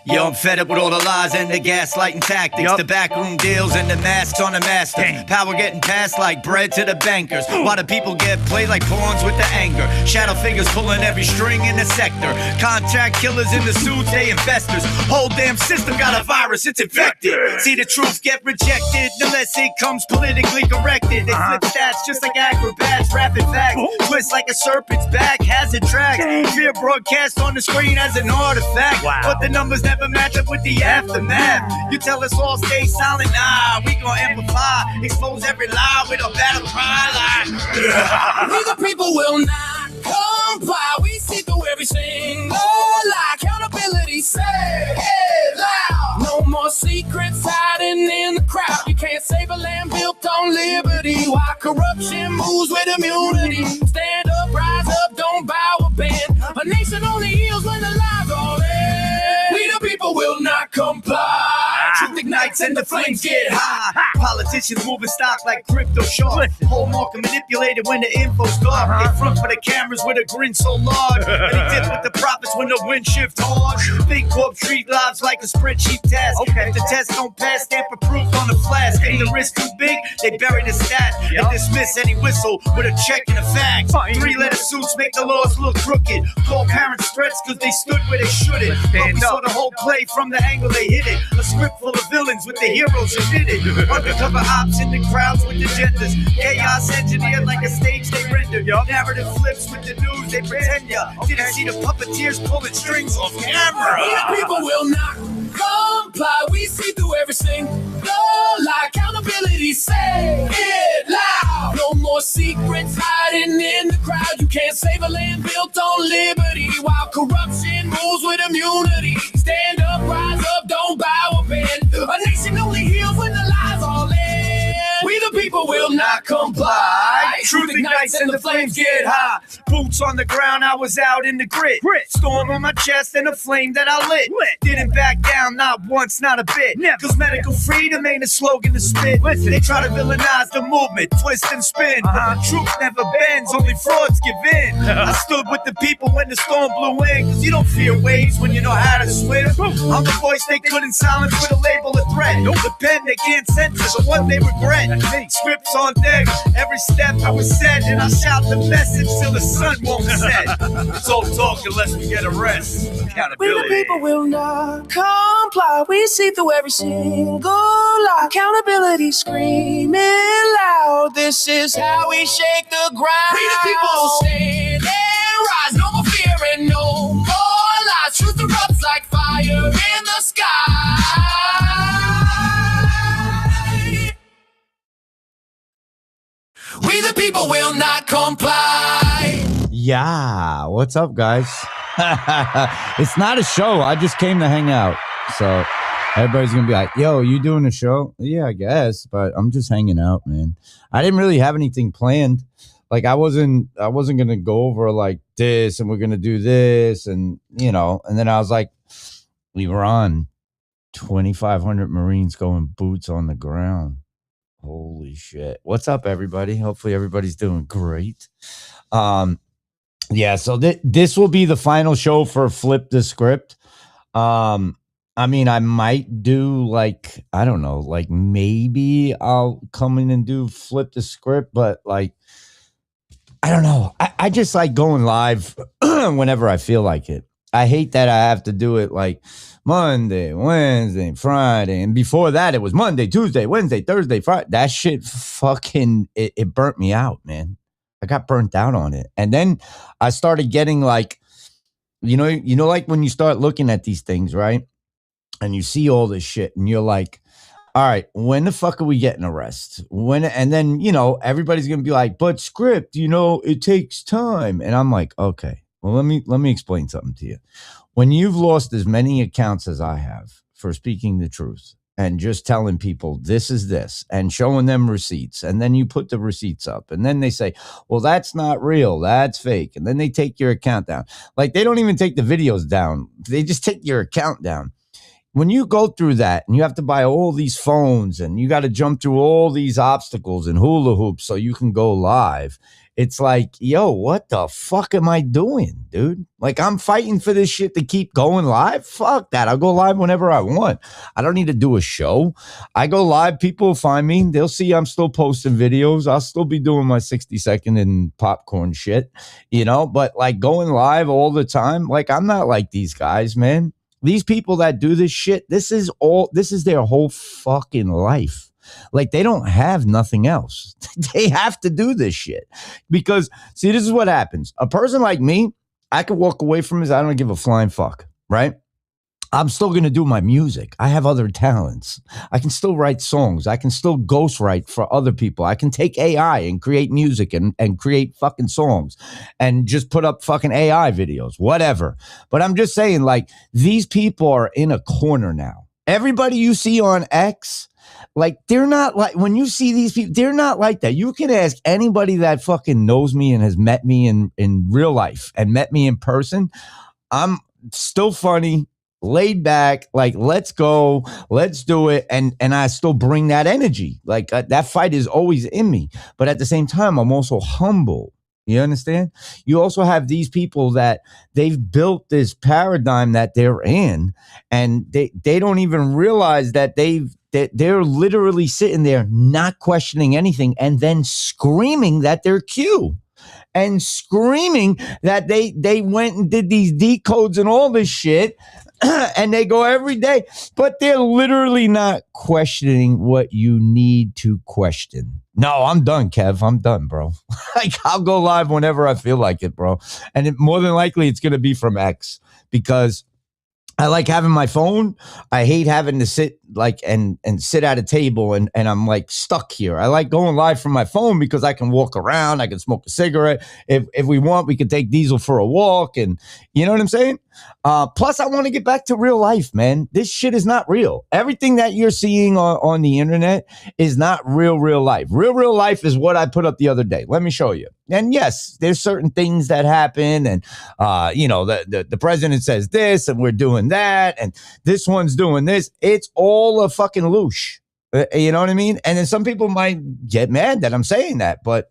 Yo, I'm fed up with all the lies and the gaslighting tactics, the backroom deals and the masks on the master. Power getting passed like bread to the bankers. Why do people get played like pawns with the anger? Shadow figures pulling every string in the sector. Contract killers in the suits, they investors. Whole damn system got a virus, it's infected. See the truth get rejected unless it comes politically corrected. They flip stats just like acrobats, rapid facts. Twist like a serpent's back, hazard tracks. Fear broadcast on the screen as an artifact. But the numbers never match up with the aftermath. You tell us all stay silent, nah, we gon' amplify, expose every lie with a battle cry line. We the people will not comply. We see through every single lie. Accountability say it loud. No more secrets hiding in the crowd. You can't save a land built on liberty. While corruption moves with immunity. Stand up, rise up, don't bow or bend. A nation only heals when the lies are in. We the people will not comply. Truth ignites and the flames get high. Politicians moving stock like crypto shark. Whole market manipulated when the info's dark. They front for the cameras with a grin so large. And they dip with the profits when the wind shift hard. Big corp treat lives like a spreadsheet task. If the test don't pass, stamp approved on the flash. If the risk too big, they bury the stat. And dismiss any whistle with a check and a fax. 3-letter suits make the laws look crooked. Call parents threats cause they stood where they shouldn't. But we saw the whole play from the angle they hit it. A script full of villains with the heroes who did it. Undercover ops in the crowds with agendas. Chaos engineered like a stage they render. Narrative flips with the news they pretend ya didn't see the puppeteers pulling strings off camera. We the people will not comply. We see through every single lie. Accountability say it loud. No more secrets hiding in the crowd. You can't save a land built on liberty. While corruption moves with immunity. Stand up, rise up, don't bow or bend. A nation only heals when the lies are in. We the people will not comply. Truth ignites and the flames get high. Boots on the ground, I was out in the grit. Storm on my chest and a flame that I lit. Didn't back down, not once, not a bit. Cause medical freedom ain't a slogan to spit. They try to villainize the movement, twist and spin. But the truth never bends, only frauds give in. I stood with the people when the storm blew in. Cause you don't fear waves when you know how to swim. I'm the voice they couldn't silence with a label of threat. The pen they can't censor, the one they regret. Scripts on deck, every step I was set. And I shout the message till the sun won't set. It's all talk unless we get a rest. Accountability. We the people will not comply. We see through every single lie. Accountability screaming loud. This is how we shake the ground. We the people stand and rise. No more fear and no more lies. Truth erupts like fire in the sky. We the people will not comply. Yeah, what's up, guys? It's not a show. I just came to hang out. So everybody's gonna be like, yo, you doing a show? Yeah, I guess, but I'm just hanging out, man. I didn't really have anything planned. Like I wasn't gonna go over like this and we're gonna do this and you know, and then I was like, we were on 2,500 Marines going boots on the ground. Holy shit. What's up, everybody? Hopefully everybody's doing great. Yeah, so this will be the final show for Flip the Script. I mean, I might do like, I don't know, like maybe I'll come in and do Flip the Script, but like, I don't know. I just like going live whenever I feel like it. I hate that I have to do it like Monday, Wednesday, Friday. And before that, it was Monday, Tuesday, Wednesday, Thursday, Friday. That shit fucking, it burnt me out, man. I got burnt out on it. And then I started getting like, you know, like when you start looking at these things, right? And you see all this shit and you're like, all right, when the fuck are we getting a rest? And then, you know, everybody's going to be like, but Skript, you know, it takes time. And I'm like, okay, well, let me explain something to you. When you've lost as many accounts as I have for speaking the truth and just telling people this is this and showing them receipts, and then you put the receipts up and then they say, well, that's not real, that's fake. And then they take your account down. Like they don't even take the videos down. They just take your account down. When you go through that and you have to buy all these phones and you got to jump through all these obstacles and hula hoops so you can go live, it's like, yo, what the fuck am I doing, dude? Like, I'm fighting for this shit to keep going live. Fuck that. I'll go live whenever I want. I don't need to do a show. I go live. People will find me. They'll see I'm still posting videos. I'll still be doing my 60-second and popcorn shit, but like going live all the time, like I'm not like these guys, man. These people that do this shit, this is their whole fucking life. Like they don't have nothing else. They have to do this shit because see, this is what happens. A person like me, I could walk away from this. I don't give a flying fuck, right? I'm still going to do my music. I have other talents. I can still write songs. I can still ghostwrite for other people. I can take AI and create music and create fucking songs and just put up fucking AI videos, whatever. But I'm just saying, like, these people are in a corner now. Everybody you see on X, like, they're not like, when you see these people, they're not like that. You can ask anybody that fucking knows me and has met me in real life and met me in person. I'm still funny, laid back, like, let's go, let's do it. And I still bring that energy. Like that fight is always in me. But at the same time, I'm also humble. You understand? You also have these people that they've built this paradigm that they're in, and they don't even realize that they're literally sitting there not questioning anything and then screaming that they're Q and screaming that they went and did these decodes and all this shit and they go every day, but they're literally not questioning what you need to question. No, I'm done, Kev. I'm done, bro. Like, I'll go live whenever I feel like it, bro. And more than likely, it's going to be from X because I like having my phone. I hate having to sit like and sit at a table and I'm like stuck here. I like going live from my phone because I can walk around. I can smoke a cigarette. If we want, we could take Diesel for a walk. And you know what I'm saying? Plus, I want to get back to real life, man. This shit is not real. Everything that you're seeing on the internet is not real life. Real life is what I put up the other day. Let me show you. And yes, there's certain things that happen. And, the president says this and we're doing that. And this one's doing this. It's all a fucking loosh. You know what I mean? And then some people might get mad that I'm saying that, but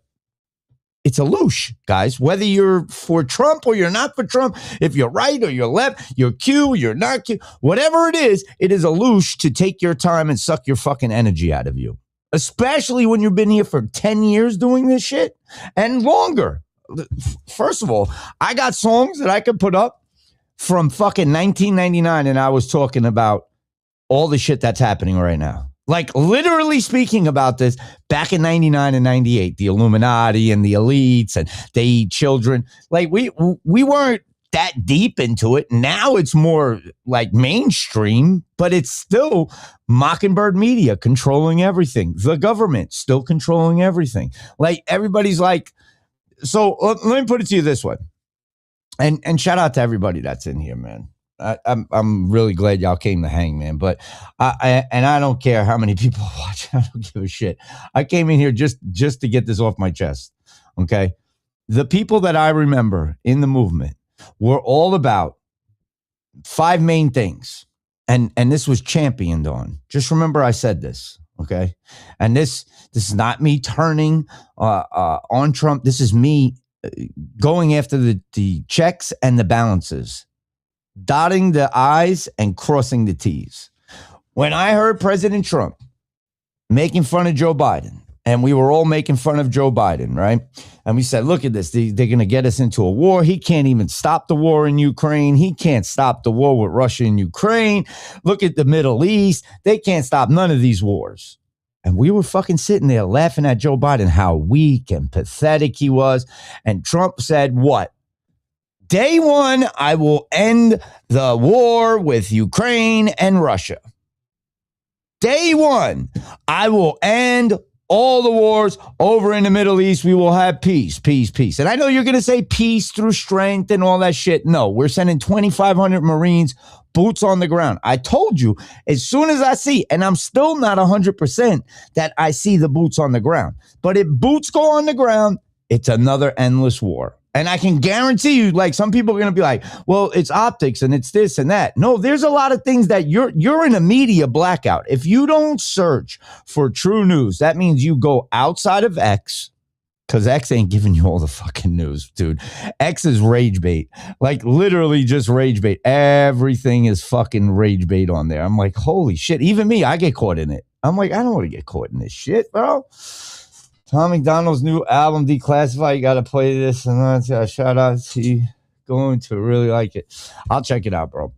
it's a loosh, guys. Whether you're for Trump or you're not for Trump, if you're right or you're left, you're Q, you're not Q, whatever it is a loosh to take your time and suck your fucking energy out of you. Especially when you've been here for 10 years doing this shit and longer. First of all, I got songs that I could put up from fucking 1999 and I was talking about all the shit that's happening right now. Like literally speaking about this back in 99 and 98, the Illuminati and the elites and they eat children. Like we weren't that deep into it. Now it's more like mainstream, but it's still Mockingbird Media controlling everything. The government still controlling everything. Like everybody's like, so let me put it to you this way. And shout out to everybody that's in here, man. I'm really glad y'all came to hang, man. But I don't care how many people watch. I don't give a shit. I came in here just to get this off my chest. Okay, the people that I remember in the movement were all about 5 main things, and this was championed on. Just remember, I said this. Okay, and this is not me turning on Trump. This is me going after the checks and the balances. Dotting the I's and crossing the T's. When I heard President Trump making fun of Joe Biden, and we were all making fun of Joe Biden, right? And we said, look at this. They're going to get us into a war. He can't even stop the war in Ukraine. He can't stop the war with Russia and Ukraine. Look at the Middle East. They can't stop none of these wars. And we were fucking sitting there laughing at Joe Biden, how weak and pathetic he was. And Trump said, what? Day one, I will end the war with Ukraine and Russia. Day one, I will end all the wars over in the Middle East. We will have peace. And I know you're going to say peace through strength and all that shit. No, we're sending 2,500 Marines, boots on the ground. I told you, as soon as I see, and I'm still not 100% that I see the boots on the ground. But if boots go on the ground, it's another endless war. And I can guarantee you, like, some people are going to be like, well, it's optics and it's this and that. No, there's a lot of things that you're in a media blackout. If you don't search for true news, that means you go outside of X Because X ain't giving you all the fucking news, dude. X is rage bait. Like, literally just rage bait. Everything is fucking rage bait on there. I'm like, holy shit. Even me, I get caught in it. I'm like, I don't want to get caught in this shit, bro. Tom McDonald's new album, Declassify. You got to play this. And that's shout out to you. Going to really like it. I'll check it out, bro.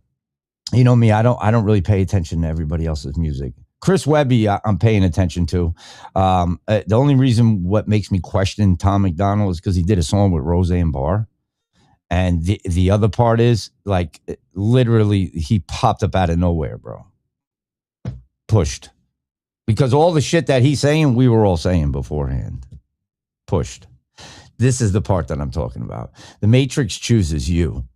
You know me, I don't really pay attention to everybody else's music. Chris Webby, I'm paying attention to. The only reason what makes me question Tom McDonald is because he did a song with Roseanne Barr. And the other part is, like, literally, he popped up out of nowhere, bro. Pushed. Because all the shit that he's saying, we were all saying beforehand. Pushed. This is the part that I'm talking about. The Matrix chooses you.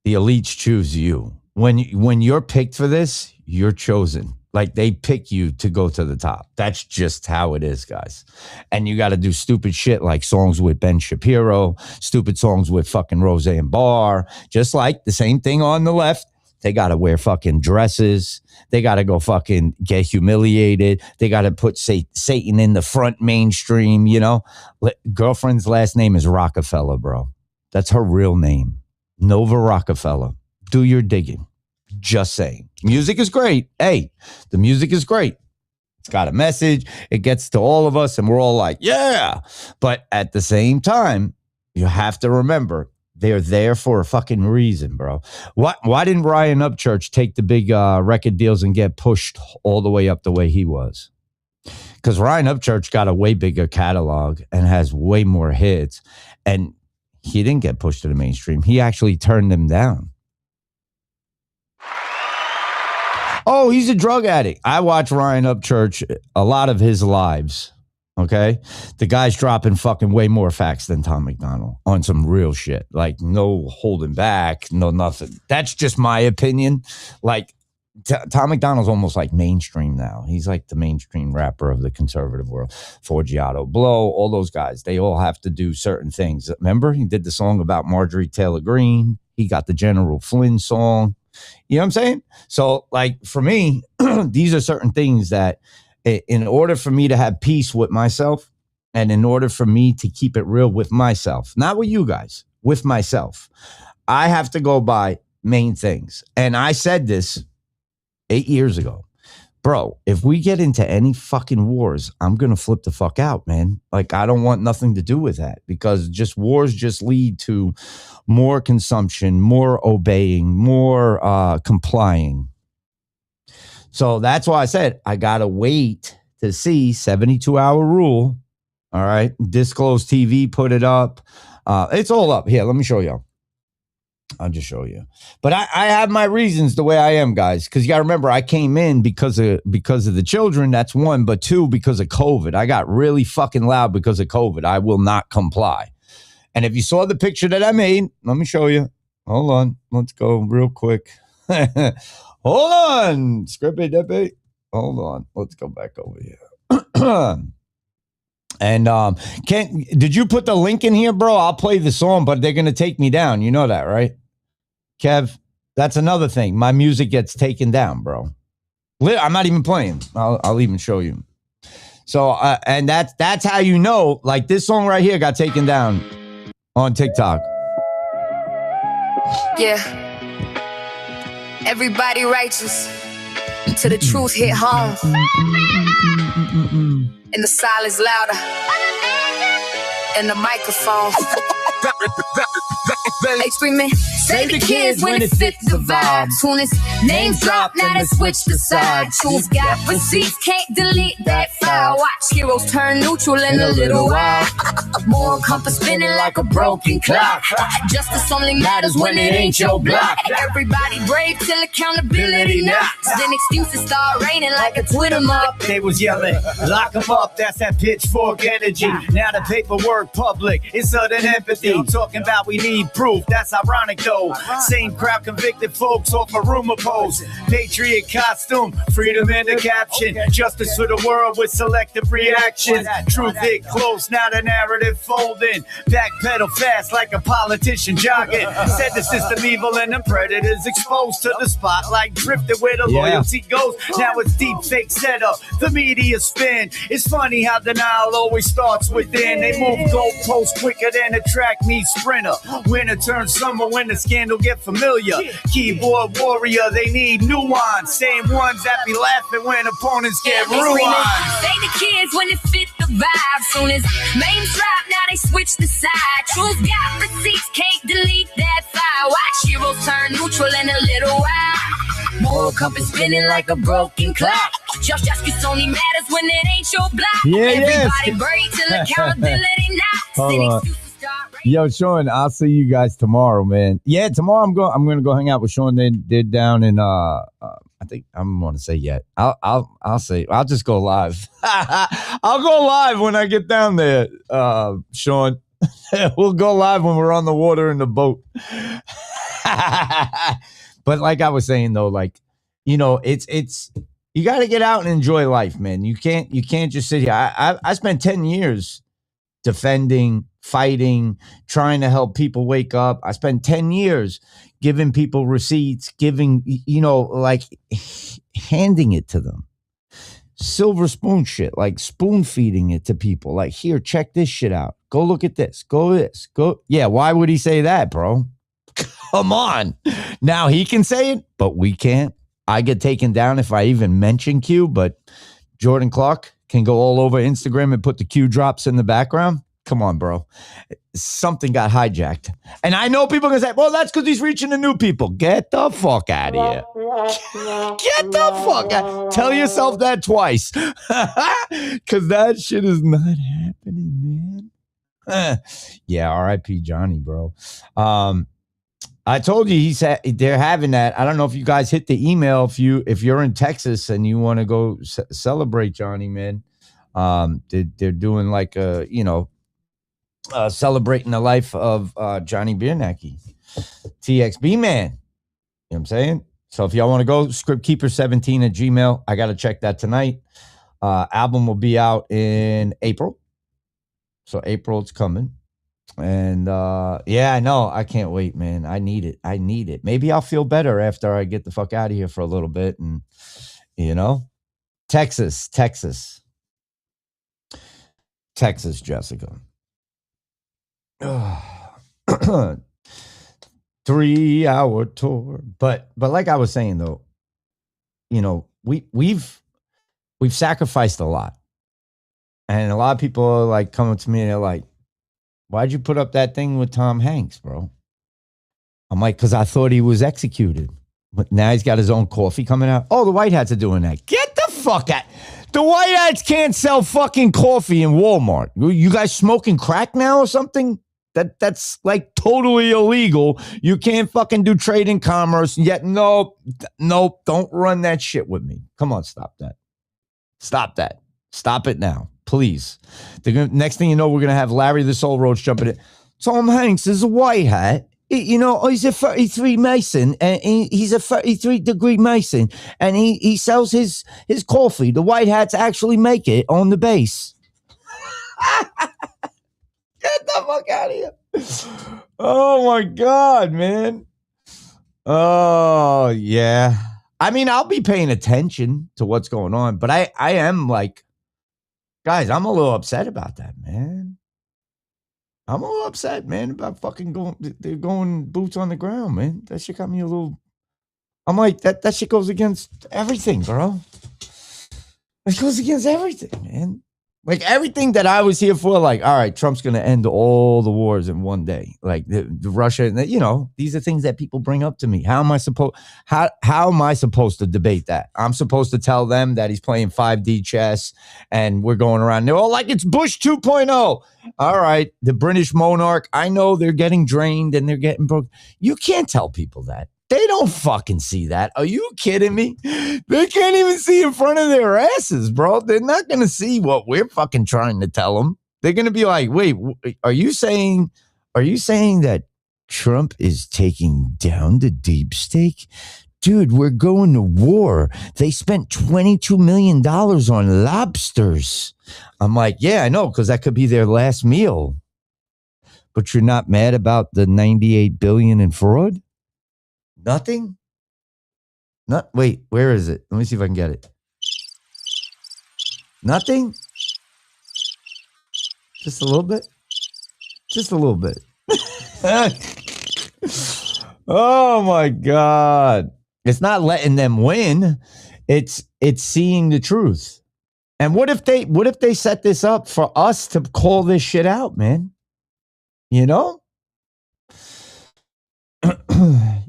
The elites choose you. When you're picked for this, you're chosen. Like, they pick you to go to the top. That's just how it is, guys. And you got to do stupid shit like songs with Ben Shapiro, stupid songs with fucking Roseanne Barr. Just like the same thing on the left. They got to wear fucking dresses. They got to go fucking get humiliated. They got to put Satan in the front mainstream, you know. Girlfriend's last name is Rockefeller, bro. That's her real name. Nova Rockefeller. Do your digging. Just saying. Music is great. Hey, the music is great. It's got a message. It gets to all of us and we're all like, yeah. But at the same time, you have to remember, they're there for a fucking reason, bro. Why didn't Ryan Upchurch take the big record deals and get pushed all the way up the way he was? Because Ryan Upchurch got a way bigger catalog and has way more hits. And he didn't get pushed to the mainstream. He actually turned them down. Oh, he's a drug addict. I watch Ryan Upchurch, a lot of his lives. Okay, the guy's dropping fucking way more facts than Tom McDonald on some real shit. Like, no holding back, no nothing. That's just my opinion. Like, Tom McDonald's almost like mainstream now. He's like the mainstream rapper of the conservative world. Forgiato, Blow, all those guys. They all have to do certain things. Remember, he did the song about Marjorie Taylor Greene. He got the General Flynn song. You know what I'm saying? So, like, for me, these are certain things that, in order for me to have peace with myself and in order for me to keep it real with myself, not with you guys, with myself, I have to go by main things. And I said this 8 years ago. Bro, if we get into any fucking wars, I'm going to flip the fuck out, man. Like, I don't want nothing to do with that because just wars just lead to more consumption, more obeying, more complying. So that's why I said I got to wait to see 72-hour rule. All right. Disclose TV, put it up. It's all up. Here, let me show you. I'll just show you. But I have my reasons the way I am, guys, because you got to remember, I came in because of the children. That's one. But two, because of COVID. I got really fucking loud because of COVID. I will not comply. And if you saw the picture that I made, let me show you. Hold on. Let's go real quick. Hold on. Script debate. Hold on. Let's go back over here. And did you put the link in here, bro? I'll play the song, but they're gonna take me down. You know that, right? Kev, that's another thing. My music gets taken down, bro. I'm not even playing. I'll even show you. So and that's how you know, like, this song right here got taken down on TikTok. Yeah. Everybody righteous till the truth hit home. And the silence louder. And the microphone. They screaming, save the kids when it fits the vibe. Soon as names drop, now they switch the side. Choose got receipts, can't delete that file. Watch heroes turn neutral in a little while. Moral compass spinning like a broken clock. Justice only matters when it ain't your block. Everybody brave till accountability knocks. Then excuses start raining like a Twitter mob. They was yelling, lock them up, that's that pitchfork energy. Now the paperwork public, it's sudden empathy. I'm talking about we need proof. truth. That's ironic though. Same crowd convicted folks off a rumor post. Patriot costume, freedom in the caption. Justice for the world with selective reaction. Truth hit close, now the narrative folding. Backpedal fast like a politician jogging. Said the system evil and the predators exposed to the spotlight. Drifted where the loyalty goes. Now it's deep fake setup. The media spin. It's funny how denial always starts within. They move goalposts quicker than a track meets sprinter. Winter turns summer when the scandal get familiar. Keyboard warrior, they need nuance. Same ones that be laughing when opponents get ruined. Say the kids when it fit the vibe. Soon as names drop, now they switch the side. Truth got receipts, can't delete that file. Watch heroes turn neutral in a little while. Moral compass spinning like a broken clock. Justice only matters when it ain't your block. Everybody buried till accountability knocks. Hold on. Yo, Sean, I'll see you guys tomorrow, man. Yeah, tomorrow I'm gonna go hang out with Sean. They're down in I think I'm gonna say yet. I'll say I'll just go live. I'll go live when I get down there, Sean. We'll go live when we're on the water in the boat. But like I was saying though, like, you know, it's you got to get out and enjoy life, man. You can't just sit here. I spent 10 years defending, fighting, trying to help people wake up. I spent 10 years giving people receipts, giving, you know, like handing it to them. Silver spoon shit, like spoon feeding it to people. Like, here, check this shit out. Go look at this. Go this. Go. Yeah, why would he say that, bro? Come on. Now he can say it, but we can't. I get taken down if I even mention Q, but Jordan Clark can go all over Instagram and put the Q drops in the background. Come on, bro. Something got hijacked. And I know people are going to say, well, that's because he's reaching the new people. Get the fuck out of here. Get the fuck out. Tell yourself that twice. Because that shit is not happening, man. Yeah, R.I.P. Johnny, bro. I told you they're having that. I don't know if you guys hit the email if you're in Texas and you want to go celebrate Johnny, man. They're doing like celebrating the life of Johnny Biernacki, TXB man. You know what I'm saying? So if y'all want to go, scriptkeeper17@gmail. I got to check that tonight. Album will be out in April. So April, it's coming. And yeah, I know. I can't wait, man. I need it. Maybe I'll feel better after I get the fuck out of here for a little bit. And, you know, Texas, Jessica. 3-hour tour. But like I was saying, though, you know, we've sacrificed a lot. And a lot of people are like coming to me and they're like, why'd you put up that thing with Tom Hanks, bro? I'm like, because I thought he was executed. But now he's got his own coffee coming out. Oh, the White Hats are doing that. Get the fuck out. The White Hats can't sell fucking coffee in Walmart. You guys smoking crack now or something? That's like totally illegal. You can't fucking do trade and commerce. Yet, nope, don't run that shit with me. Come on, stop that. Stop it now. Please. Next thing you know, we're going to have Larry the Soul Roach jumping in. Tom Hanks is a white hat. He's a 33 Mason, and he's a 33-degree Mason, and he sells his coffee. The White Hats actually make it on the base. Get the fuck out of here. Oh, my God, man. Oh, yeah. I mean, I'll be paying attention to what's going on, but I am like, guys, I'm a little upset about that, man. I'm a little upset, man, about fucking going boots on the ground, man. That shit got me a little. I'm like, that shit goes against everything, bro. It goes against everything, man. Like everything that I was here for, like, all right, Trump's going to end all the wars in one day. Like the Russia, these are things that people bring up to me. How am I supposed to debate that? I'm supposed to tell them that he's playing 5D chess and we're going around. They're all like, it's Bush 2.0. All right, the British monarch, I know they're getting drained and they're getting broke. You can't tell people that. They don't fucking see that. Are you kidding me? They can't even see in front of their asses, bro. They're not going to see what we're fucking trying to tell them. They're going to be like, wait, are you saying that Trump is taking down the deep state. Dude, we're going to war. They spent $22 million on lobsters. I'm like, yeah, I know, because that could be their last meal. But you're not mad about the $98 billion in fraud? Nothing? Wait, where is it? Let me see if I can get it. Nothing? Just a little bit? Just a little bit. Oh my God. It's not letting them win. It's seeing the truth. And what if they set this up for us to call this shit out, man? You know?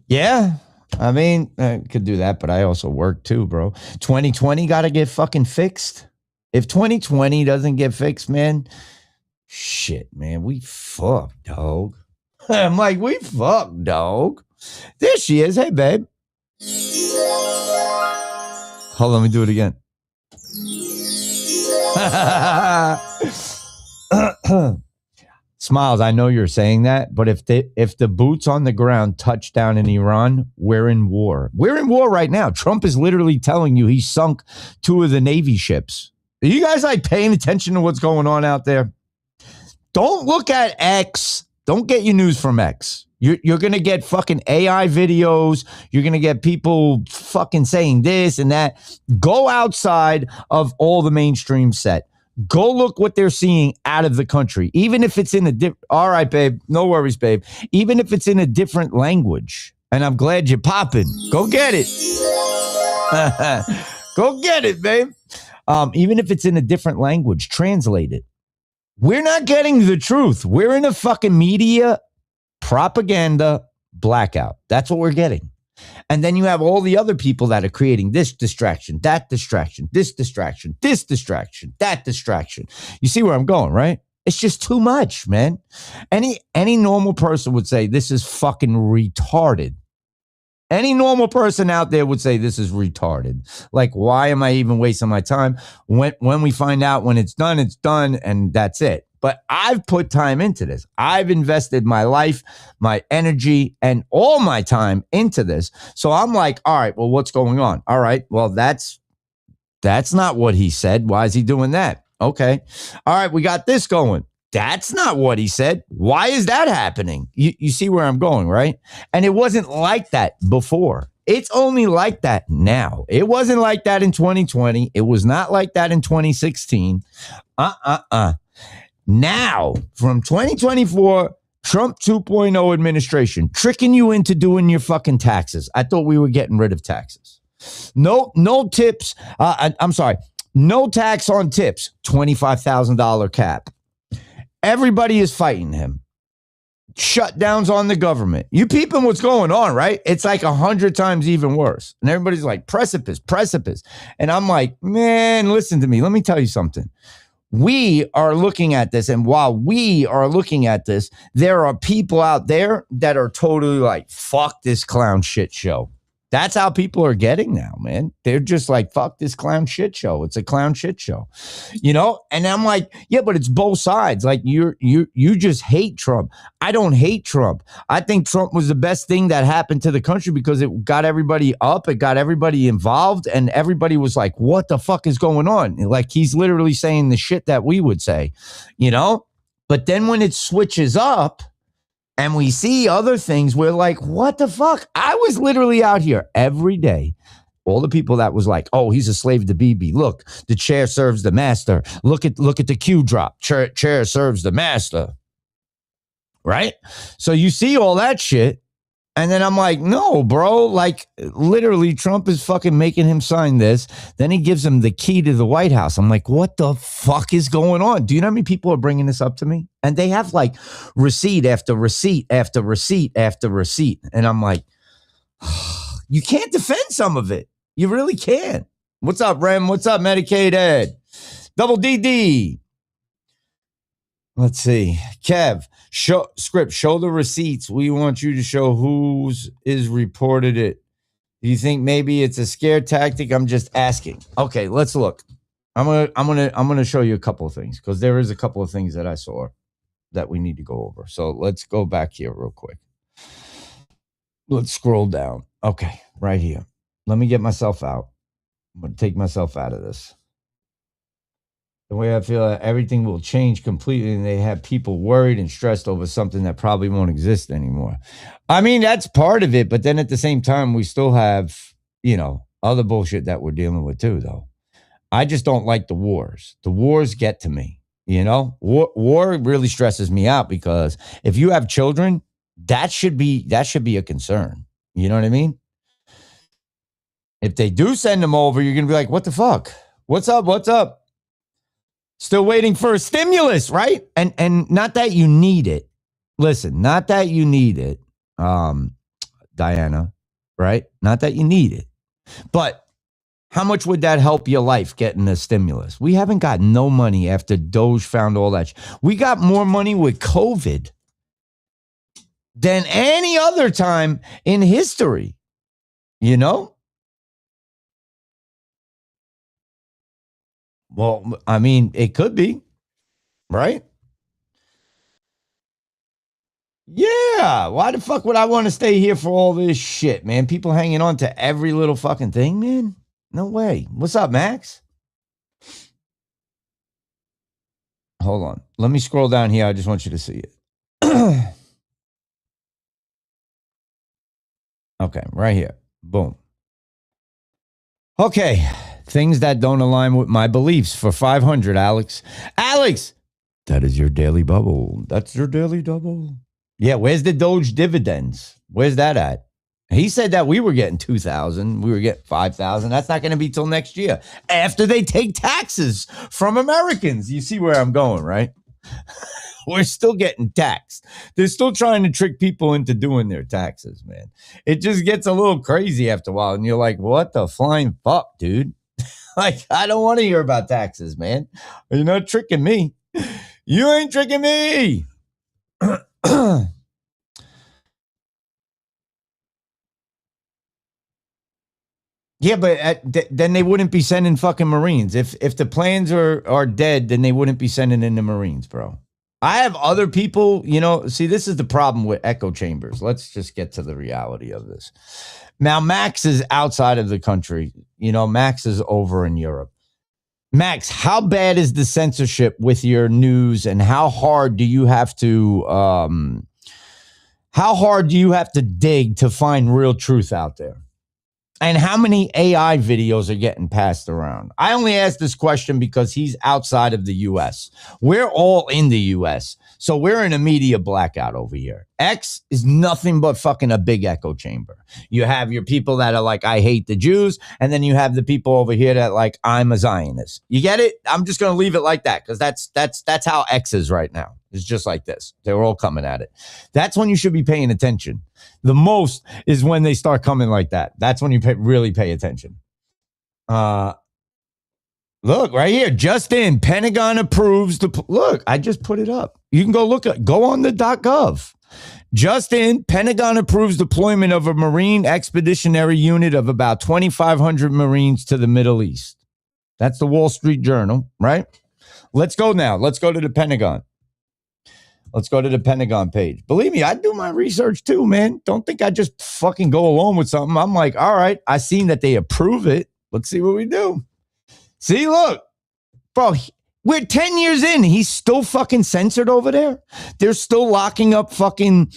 Yeah. I mean, I could do that, but I also work too, bro. 2020 got to get fucking fixed. If 2020 doesn't get fixed, man, shit, man, we fucked, dog. I'm like, we fucked, dog. There she is. Hey, babe. Hold on, let me do it again. Smiles, I know you're saying that, but if the boots on the ground touch down in Iran, we're in war. We're in war right now. Trump is literally telling you he sunk 2 of the Navy ships. Are you guys like paying attention to what's going on out there? Don't look at X. Don't get your news from X. You're going to get fucking AI videos. You're going to get people fucking saying this and that. Go outside of all the mainstream set. Go look what they're seeing out of the country. Even if it's in a all right, babe. No worries, babe. Even if it's in a different language. And I'm glad you're popping. Go get it. Go get it, babe. Even if it's in a different language, translate it. We're not getting the truth. We're in a fucking media propaganda blackout. That's what we're getting. And then you have all the other people that are creating this distraction, that distraction, this distraction, this distraction, that distraction. You see where I'm going, right? It's just too much, man. Any normal person would say this is fucking retarded. Any normal person out there would say this is retarded. Like, why am I even wasting my time? When we find out when it's done, and that's it. But I've put time into this. I've invested my life, my energy, and all my time into this. So I'm like, all right, well, what's going on? All right, well, that's not what he said. Why is he doing that? Okay. All right, we got this going. That's not what he said. Why is that happening? You see where I'm going, right? And it wasn't like that before. It's only like that now. It wasn't like that in 2020. It was not like that in 2016. Now, from 2024, Trump 2.0 administration, tricking you into doing your fucking taxes. I thought we were getting rid of taxes. No tips. I'm sorry. No tax on tips. $25,000 cap. Everybody is fighting him. Shutdowns on the government. You peeping what's going on, right? It's like 100 times even worse. And everybody's like, precipice. And I'm like, man, listen to me. Let me tell you something. We are looking at this, and while we are looking at this, there are people out there that are totally like, fuck this clown shit show. That's how people are getting now, man. They're just like, fuck this clown shit show. It's a clown shit show, you know? And I'm like, yeah, but it's both sides. Like you just hate Trump. I don't hate Trump. I think Trump was the best thing that happened to the country because it got everybody up. It got everybody involved, and everybody was like, what the fuck is going on? Like he's literally saying the shit that we would say, you know? But then when it switches up, and we see other things, we're like, what the fuck? I was literally out here every day. All the people that was like, oh, he's a slave to BB. Look, the chair serves the master. Look at the cue drop. Chair serves the master. Right? So you see all that shit. And then I'm like, no, bro. Like, literally, Trump is fucking making him sign this. Then he gives him the key to the White House. I'm like, what the fuck is going on? Do you know how many people are bringing this up to me? And they have like receipt after receipt after receipt after receipt. And I'm like, you can't defend some of it. You really can't. What's up, Rem? What's up, Medicaid Ed? Double DD. Let's see. Kev, Skript, show the receipts. We want you to show who's is reported it. Do you think maybe it's a scare tactic? I'm just asking. Okay, let's look. I'm gonna show you a couple of things because there is a couple of things that I saw that we need to go over. So let's go back here real quick. Let's scroll down. Okay, right here. Let me get myself out. I'm going to take myself out of this. The way I feel that everything will change completely and they have people worried and stressed over something that probably won't exist anymore. I mean, that's part of it, but then at the same time, we still have, other bullshit that we're dealing with too, though. I just don't like the wars. The wars get to me, War really stresses me out because if you have children, that should be a concern. You know what I mean? If they do send them over, you're going to be like, what the fuck? What's up? Still waiting for a stimulus, right? And not that you need it. Listen, not that you need it, Diana, right? Not that you need it. But how much would that help your life getting a stimulus? We haven't got no money after Doge found all that. We got more money with COVID than any other time in history, Well, I mean, it could be, right? Yeah. Why the fuck would I want to stay here for all this shit, man? People hanging on to every little fucking thing, man. No way. What's up, Max? Hold on. Let me scroll down here. I just want you to see it. Okay, right here. Boom. Okay. Things that don't align with my beliefs for 500, Alex. Alex, that is your daily bubble. That's your daily double. Yeah, where's the Doge dividends? Where's that at? He said that we were getting 2,000. We were getting 5,000. That's not going to be till next year after they take taxes from Americans. You see where I'm going, right? We're still getting taxed. They're still trying to trick people into doing their taxes, man. It just gets a little crazy after a while. And you're like, what the flying fuck, dude? Like, I don't want to hear about taxes, man. You're not tricking me. You ain't tricking me. Yeah, but then they wouldn't be sending fucking Marines. If the plans are dead, then they wouldn't be sending in the Marines, bro. I have other people, see, this is the problem with echo chambers. Let's just get to the reality of this. Now, Max is outside of the country. Max is over in Europe. Max, how bad is the censorship with your news, and how hard do you have to dig to find real truth out there? And how many AI videos are getting passed around? I only ask this question because he's outside of the U.S. We're all in the U.S., so we're in a media blackout over here. X is nothing but fucking a big echo chamber. You have your people that are like, I hate the Jews, and then you have the people over here that like, I'm a Zionist. You get it? I'm just going to leave it like that because that's how X is right now. It's just like this. They're all coming at it. That's when you should be paying attention. The most is when they start coming like that. That's when you really pay attention. Look right here. Just in, Pentagon approves the. Look, I just put it up. You can go on the .gov. Just in, Pentagon approves deployment of a Marine expeditionary unit of about 2,500 Marines to the Middle East. That's the Wall Street Journal, right? Let's go now. Let's go to the Pentagon. Let's go to the Pentagon page. Believe me, I do my research too, man. Don't think I just fucking go along with something. I'm like, all right, I seen that they approve it. Let's see what we do. See, look, bro, we're 10 years in. He's still fucking censored over there. They're still locking up fucking,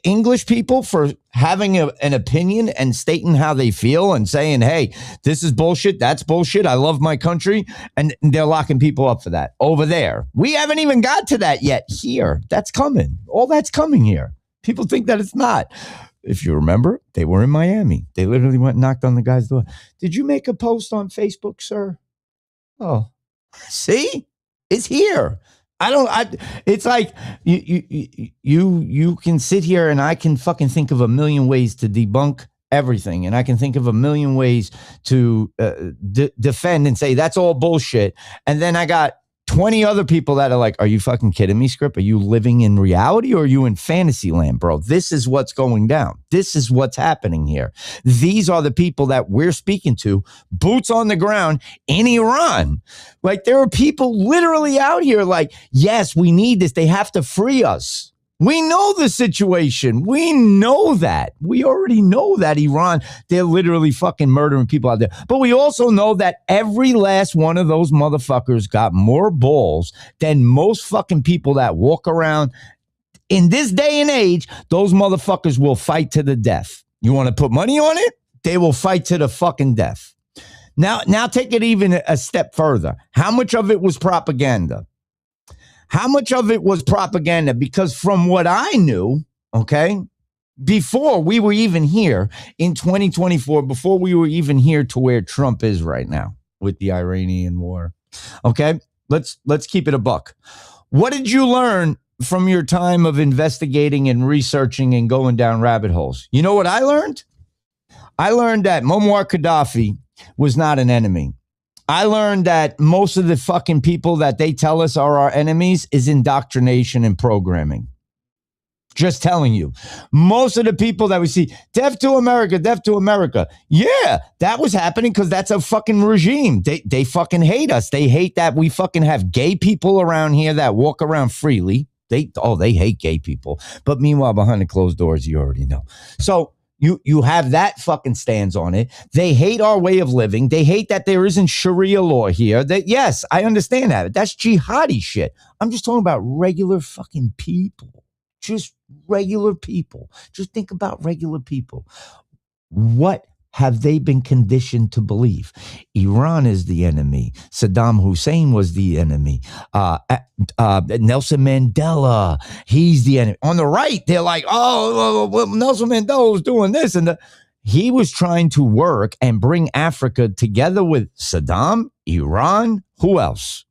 English people for having an opinion and stating how they feel and saying, hey, this is bullshit. That's bullshit. I love my country. And they're locking people up for that over there. We haven't even got to that yet here. That's coming. All that's coming here. People think that it's not. If you remember, they were in Miami. They literally went and knocked on the guy's door. Did you make a post on Facebook, sir? Oh, see, it's here. It's like you can sit here and I can fucking think of a million ways to debunk everything. And I can think of a million ways to defend and say, that's all bullshit. And then I got 20 other people that are like, are you fucking kidding me, Skript? Are you living in reality or are you in fantasy land, bro? This is what's going down. This is what's happening here. These are the people that we're speaking to, boots on the ground in Iran. Like, there are people literally out here like, yes, we need this. They have to free us. We know the situation. We know that. We already know that Iran, they're literally fucking murdering people out there. But we also know that every last one of those motherfuckers got more balls than most fucking people that walk around. In this day and age, those motherfuckers will fight to the death. You want to put money on it? They will fight to the fucking death. Now take it even a step further. How much of it was propaganda? How much of it was propaganda? Because from what I knew, okay, before we were even here in 2024, before we were even here to where Trump is right now with the Iranian war, okay, let's keep it a buck. What did you learn from your time of investigating and researching and going down rabbit holes? You know what I learned? I learned that Muammar Gaddafi was not an enemy. I learned that most of the fucking people that they tell us are our enemies is indoctrination and programming. Just telling you. Most of the people that we see, death to America, death to America. Yeah, that was happening because that's a fucking regime. They fucking hate us. They hate that we fucking have gay people around here that walk around freely. They hate gay people. But meanwhile, behind the closed doors, you already know. So you have that fucking stance on it. They hate our way of living. They hate that there isn't Sharia law here. That, yes, I understand that. That's jihadi shit. I'm just talking about regular fucking people. Just regular people. Just think about regular people. What have they been conditioned to believe? Iran is the enemy. Saddam Hussein was the enemy. Nelson Mandela, he's the enemy. On the right, they're like, oh, well, Nelson Mandela was doing this. And he was trying to work and bring Africa together with Saddam, Iran, who else?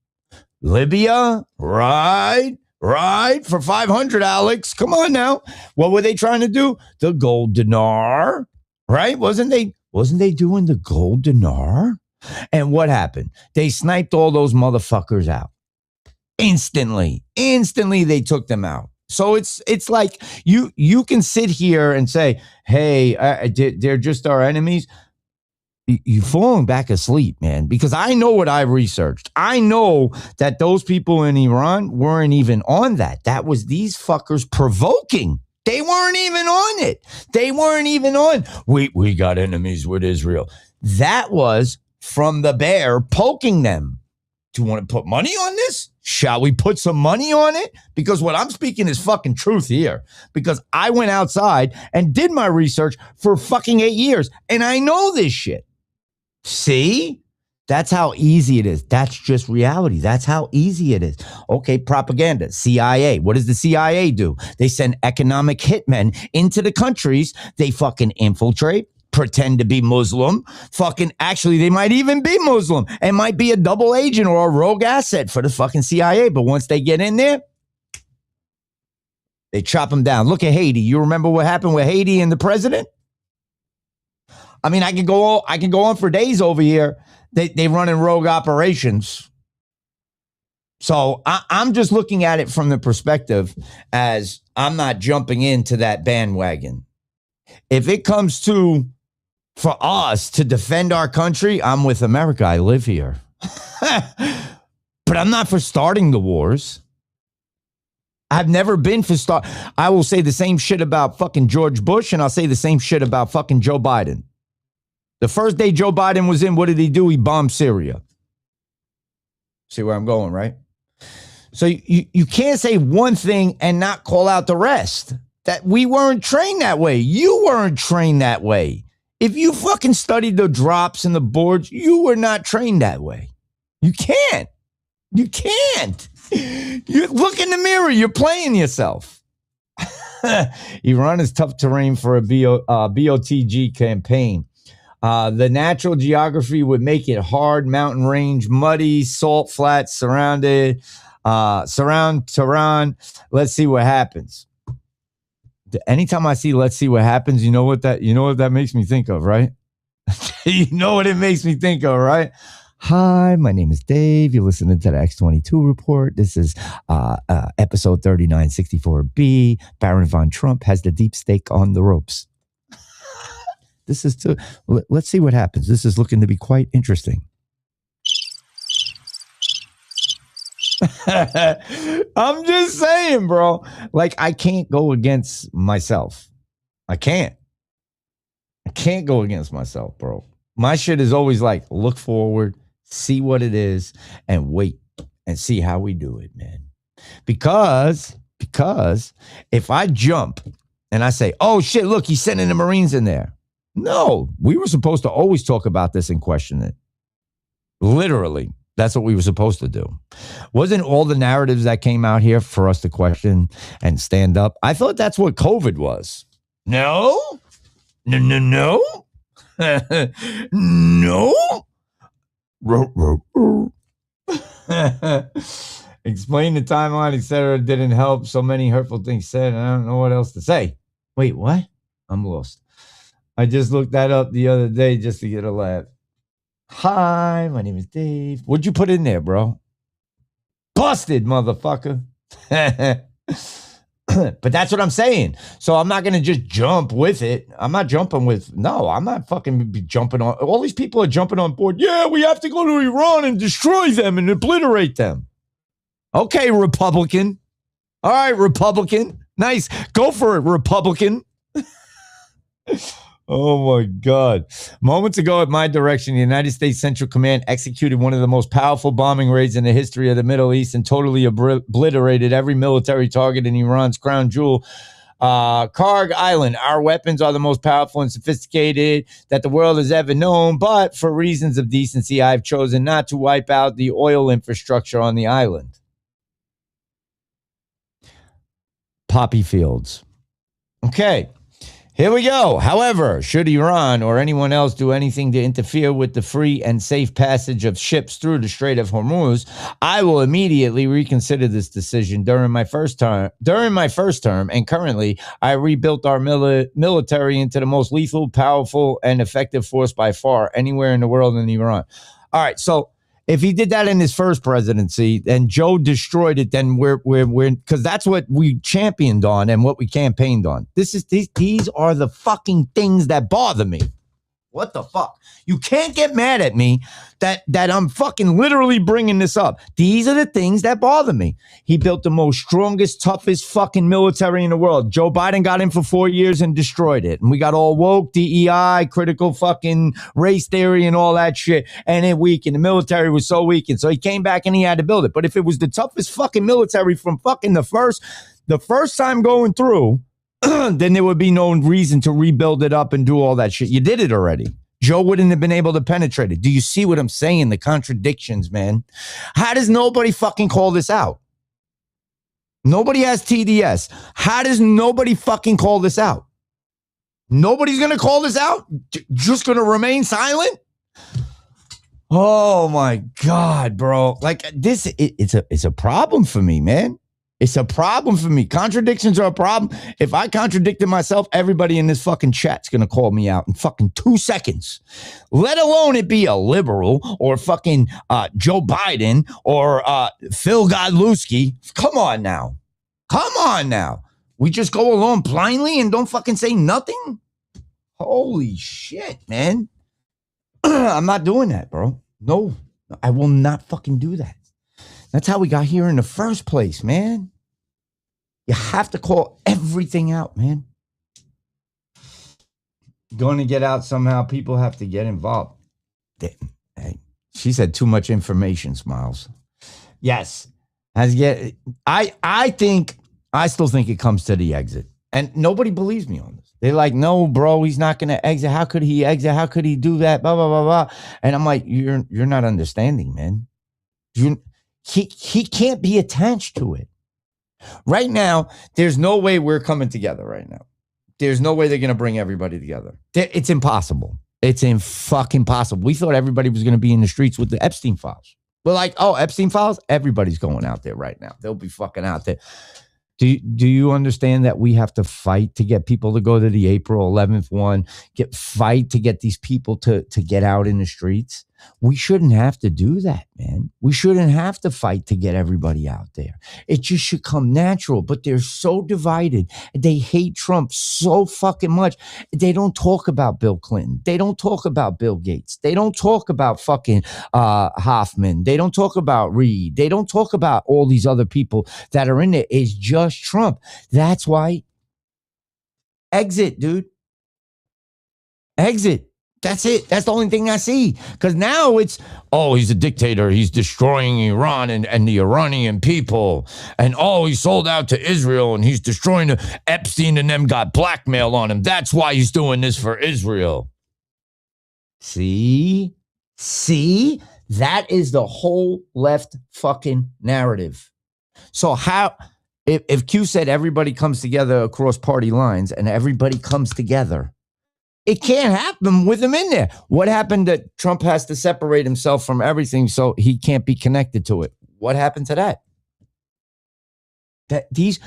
Libya, right? Right, for 500, Alex. Come on now. What were they trying to do? The gold dinar. Right? Wasn't they doing the gold dinar? And what happened? They sniped all those motherfuckers out. Instantly they took them out. So it's like you can sit here and say, hey, they're just our enemies. You're falling back asleep, man, because I know what I've researched. I know that those people in Iran weren't even on that. That was these fuckers provoking. They weren't even on it. They weren't even on. We got enemies with Israel. That was from the bear poking them. Do you want to put money on this? Shall we put some money on it? Because what I'm speaking is fucking truth here. Because I went outside and did my research for fucking 8 years. And I know this shit. See? That's how easy it is. That's just reality. That's how easy it is. Okay, propaganda, CIA. What does the CIA do? They send economic hitmen into the countries. They fucking infiltrate, pretend to be Muslim. Actually, they might even be Muslim and might be a double agent or a rogue asset for the fucking CIA. But once they get in there, they chop them down. Look at Haiti. You remember what happened with Haiti and the president? I mean, I can go on for days over here. They run in rogue operations. So I'm just looking at it from the perspective as I'm not jumping into that bandwagon. If it comes to for us to defend our country, I'm with America. I live here. But I'm not for starting the wars. I've never been for start. I will say the same shit about fucking George Bush, and I'll say the same shit about fucking Joe Biden. The first day Joe Biden was in, what did he do? He bombed Syria. See where I'm going, right? So you can't say one thing and not call out the rest. That we weren't trained that way. You weren't trained that way. If you fucking studied the drops and the boards, you were not trained that way. You can't. You can't. You look in the mirror. You're playing yourself. Iran is tough terrain for a BOTG campaign. The natural geography would make it hard, mountain range, muddy, salt flats, surround Tehran. Let's see what happens. Anytime I see let's see what happens, you know what that makes me think of, right? You know what it makes me think of, right? Hi, my name is Dave. You're listening to the X22 report. This is episode 3964B. Baron von Trump has the deep stake on the ropes. Let's see what happens. This is looking to be quite interesting. I'm just saying, bro. Like, I can't go against myself. I can't go against myself, bro. My shit is always like, look forward, see what it is, and wait and see how we do it, man. Because if I jump and I say, oh shit, look, he's sending the Marines in there. No, we were supposed to always talk about this and question it. Literally, that's what we were supposed to do. Wasn't all the narratives that came out here for us to question and stand up? I thought that's what COVID was. No. No. Explain the timeline, etc. Didn't help. So many hurtful things said. I don't know what else to say. Wait, what? I'm lost. I just looked that up the other day just to get a laugh. Hi, my name is Dave. What'd you put in there, bro? Busted, motherfucker. But that's what I'm saying. So I'm not going to just jump with it. I'm not jumping with, no, I'm not fucking jumping on. All these people are jumping on board. Yeah, we have to go to Iran and destroy them and obliterate them. Okay, Republican. All right, Republican. Nice. Go for it, Republican. Oh, my God. Moments ago, at my direction, the United States Central Command executed one of the most powerful bombing raids in the history of the Middle East and totally obliterated every military target in Iran's crown jewel, Karg Island. Our weapons are the most powerful and sophisticated that the world has ever known, but for reasons of decency, I've chosen not to wipe out the oil infrastructure on the island. Poppy fields. Okay. Here we go. However, should Iran or anyone else do anything to interfere with the free and safe passage of ships through the Strait of Hormuz, I will immediately reconsider this decision during my first term, and currently, I rebuilt our military into the most lethal, powerful, and effective force by far anywhere in the world in Iran. All right, so if he did that in his first presidency and Joe destroyed it, then we're because that's what we championed on and what we campaigned on. These are the fucking things that bother me. What the fuck? You can't get mad at me that I'm fucking literally bringing this up. These are the things that bother me. He built the most strongest, toughest fucking military in the world. Joe Biden got in for 4 years and destroyed it. And we got all woke, DEI, critical fucking race theory and all that shit. And it weakened. The military was so weakened. So he came back and he had to build it. But if it was the toughest fucking military from fucking the first time going through, then there would be no reason to rebuild it up and do all that shit. You did it already. Joe wouldn't have been able to penetrate it. Do you see what I'm saying? The contradictions, man. How does nobody fucking call this out? Nobody has TDS. How does nobody fucking call this out? Nobody's going to call this out? Just going to remain silent? Oh my God, bro. Like this, it's a problem for me, man. It's a problem for me. Contradictions are a problem. If I contradicted myself, everybody in this fucking chat's going to call me out in fucking 2 seconds. Let alone it be a liberal or fucking Joe Biden or Phil Godlewski. Come on now. Come on now. We just go along blindly and don't fucking say nothing? Holy shit, man. I'm not doing that, bro. No, I will not fucking do that. That's how we got here in the first place, man. You have to call everything out, man. Going to get out somehow. People have to get involved. Hey, she said too much information, Smiles. Yes. I still think it comes to the exit. And nobody believes me on this. They're like, no, bro, he's not going to exit. How could he exit? How could he do that? Blah, blah, blah, blah. And I'm like, you're not understanding, man. He can't be attached to it. Right now, there's no way we're coming together right now. There's no way they're going to bring everybody together. It's impossible. It's fucking possible. We thought everybody was going to be in the streets with the Epstein files. We're like, oh, Epstein files? Everybody's going out there right now. They'll be fucking out there. Do you understand that we have to fight to get people to go to the April 11th one? Fight to get these people to get out in the streets? We shouldn't have to do that, man. We shouldn't have to fight to get everybody out there. It just should come natural, but they're so divided. They hate Trump so fucking much. They don't talk about Bill Clinton. They don't talk about Bill Gates. They don't talk about fucking Hoffman. They don't talk about Reed. They don't talk about all these other people that are in there. It's just Trump. That's why exit, dude. Exit. That's it. That's the only thing I see. Because now it's, oh, he's a dictator. He's destroying Iran and the Iranian people. And, oh, he sold out to Israel and he's destroying Epstein and them got blackmail on him. That's why he's doing this for Israel. See? That is the whole left fucking narrative. So how, if Q said everybody comes together across party lines and everybody comes together, it can't happen with him in there. What happened that Trump has to separate himself from everything so he can't be connected to it? What happened to that? These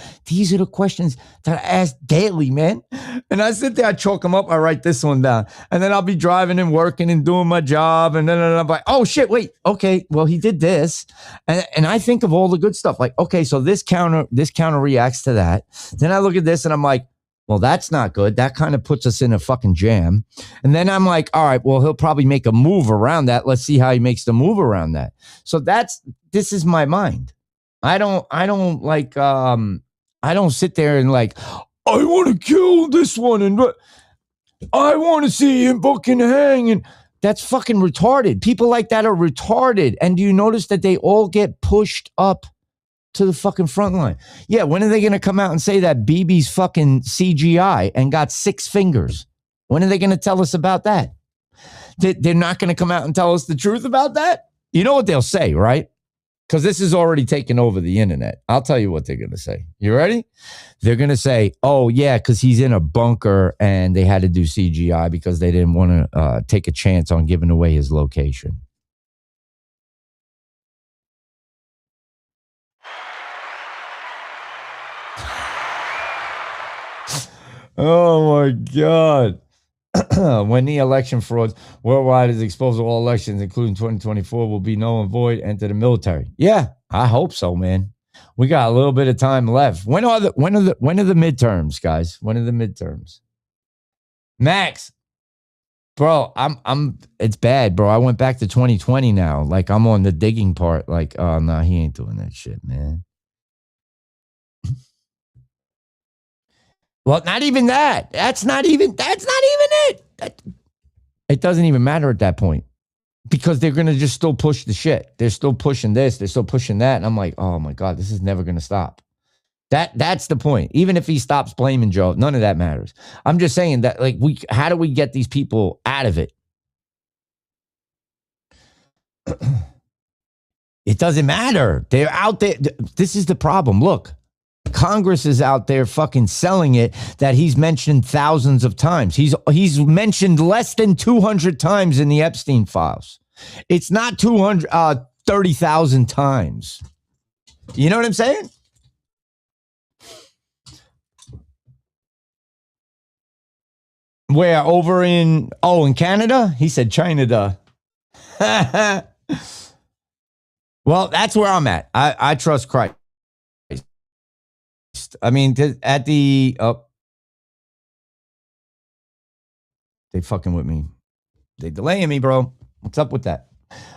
are the questions that I ask daily, man. And I sit there, I chalk them up, I write this one down. And then I'll be driving and working and doing my job. And then I'm like, oh shit, wait, okay, well, he did this. And I think of all the good stuff. Like, okay, so this counter reacts to that. Then I look at this and I'm like, well, that's not good. That kind of puts us in a fucking jam. And then I'm like, all right, well, he'll probably make a move around that. Let's see how he makes the move around that. So this is my mind. I don't sit there and like, I want to kill this one and I want to see him fucking hang. And that's fucking retarded. People like that are retarded. And do you notice that they all get pushed up to the fucking front line? Yeah, when are they going to come out and say that Bibi's fucking CGI and got 6 fingers? When are they going to tell us about that? They're not going to come out and tell us the truth about that? You know what they'll say, right? Because this is already taken over the internet. I'll tell you what they're going to say. You ready? They're going to say, oh, yeah, because he's in a bunker and they had to do CGI because they didn't want to take a chance on giving away his location. Oh, my God. When the election frauds worldwide is exposed to all elections, including 2024, will be null and void, enter the military. Yeah, I hope so, man. We got a little bit of time left. When are the midterms, guys? When are the midterms? Max, bro, it's bad, bro. I went back to 2020 now. Like, I'm on the digging part. Like, oh, no, he ain't doing that shit, man. Well, not even that. That's not even it. It doesn't even matter at that point because they're going to just still push the shit. They're still pushing this. They're still pushing that. And I'm like, oh my God, this is never going to stop. That's the point. Even if he stops blaming Joe, none of that matters. I'm just saying that, like, how do we get these people out of it? It doesn't matter. They're out there. This is the problem. Look. Congress is out there fucking selling it that he's mentioned thousands of times. He's mentioned less than 200 times in the Epstein files. It's not 30,000 times. You know what I'm saying? Where over in Canada? He said China. Well, that's where I'm at. I trust Christ. I mean, at the they fucking with me. They delaying me, bro. What's up with that?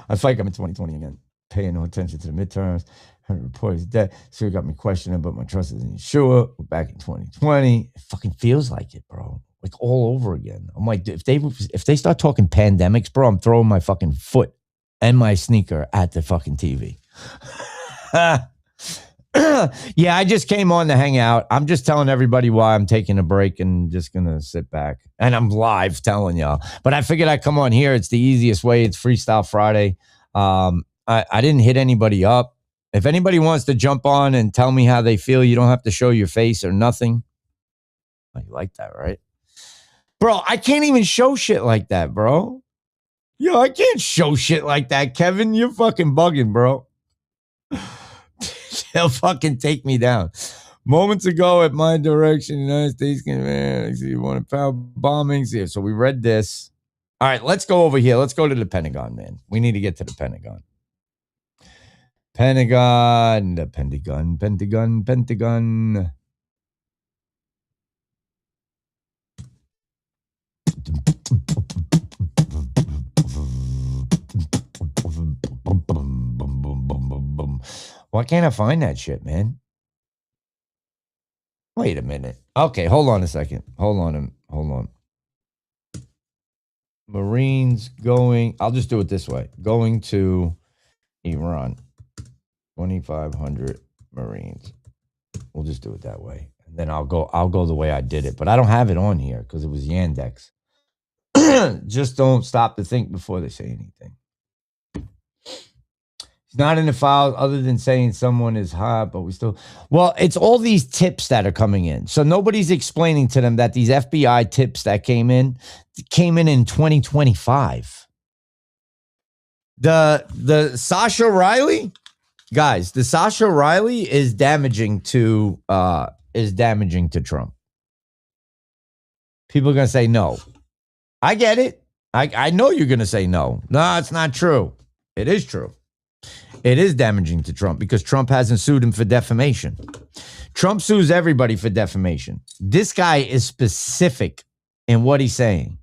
I feel like I'm in 2020 again. Paying no attention to the midterms. Heard a report is dead. Sure got me questioning, but my trust isn't sure. We're back in 2020. It fucking feels like it, bro. Like all over again. I'm like, if they start talking pandemics, bro, I'm throwing my fucking foot and my sneaker at the fucking TV. Yeah, I just came on to hang out. I'm just telling everybody why I'm taking a break and just going to sit back. And I'm live telling y'all. But I figured I'd come on here. It's the easiest way. It's Freestyle Friday. I didn't hit anybody up. If anybody wants to jump on and tell me how they feel, you don't have to show your face or nothing. Oh, you like that, right? Bro, I can't even show shit like that, bro. Yo, I can't show shit like that, Kevin. You're fucking bugging, bro. They'll fucking take me down. Moments ago, at my direction, the United States can see one of power bombings here. So we read this. All right, let's go over here. Let's go to the Pentagon, man. We need to get to the Pentagon. Pentagon, the Pentagon, Pentagon, Pentagon. Why can't I find that shit, man? Wait a minute. Okay, hold on a second. Hold on. Marines going, I'll just do it this way. Going to Iran. 2,500 Marines. We'll just do it that way. And then I'll go the way I did it. But I don't have it on here because it was Yandex. Just don't stop to think before they say anything. It's not in the file other than saying someone is hot, but we still... Well, it's all these tips that are coming in. So nobody's explaining to them that these FBI tips that came in in 2025. The Sasha Riley... Guys, the Sasha Riley is damaging to Trump. People are going to say no. I get it. I know you're going to say no. No, it's not true. It is true. It is damaging to Trump because Trump hasn't sued him for defamation. Trump sues everybody for defamation. This guy is specific in what he's saying.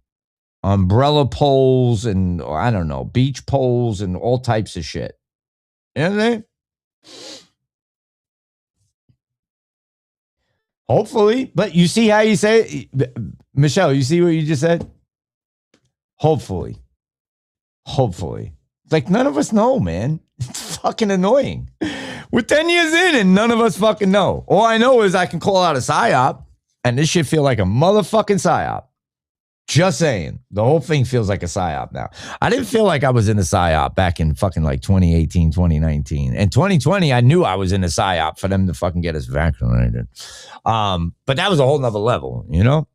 Umbrella poles and, I don't know, beach poles and all types of shit. You know what I mean? Hopefully, but you see how you say it? Michelle, you see what you just said? Hopefully. Like, none of us know, man. It's fucking annoying. We're 10 years in and none of us fucking know. All I know is I can call out a psyop and this shit feel like a motherfucking psyop. Just saying. The whole thing feels like a psyop now. I didn't feel like I was in a psyop back in fucking like 2018, 2019. And 2020, I knew I was in a psyop for them to fucking get us vaccinated. But that was a whole nother level, you know?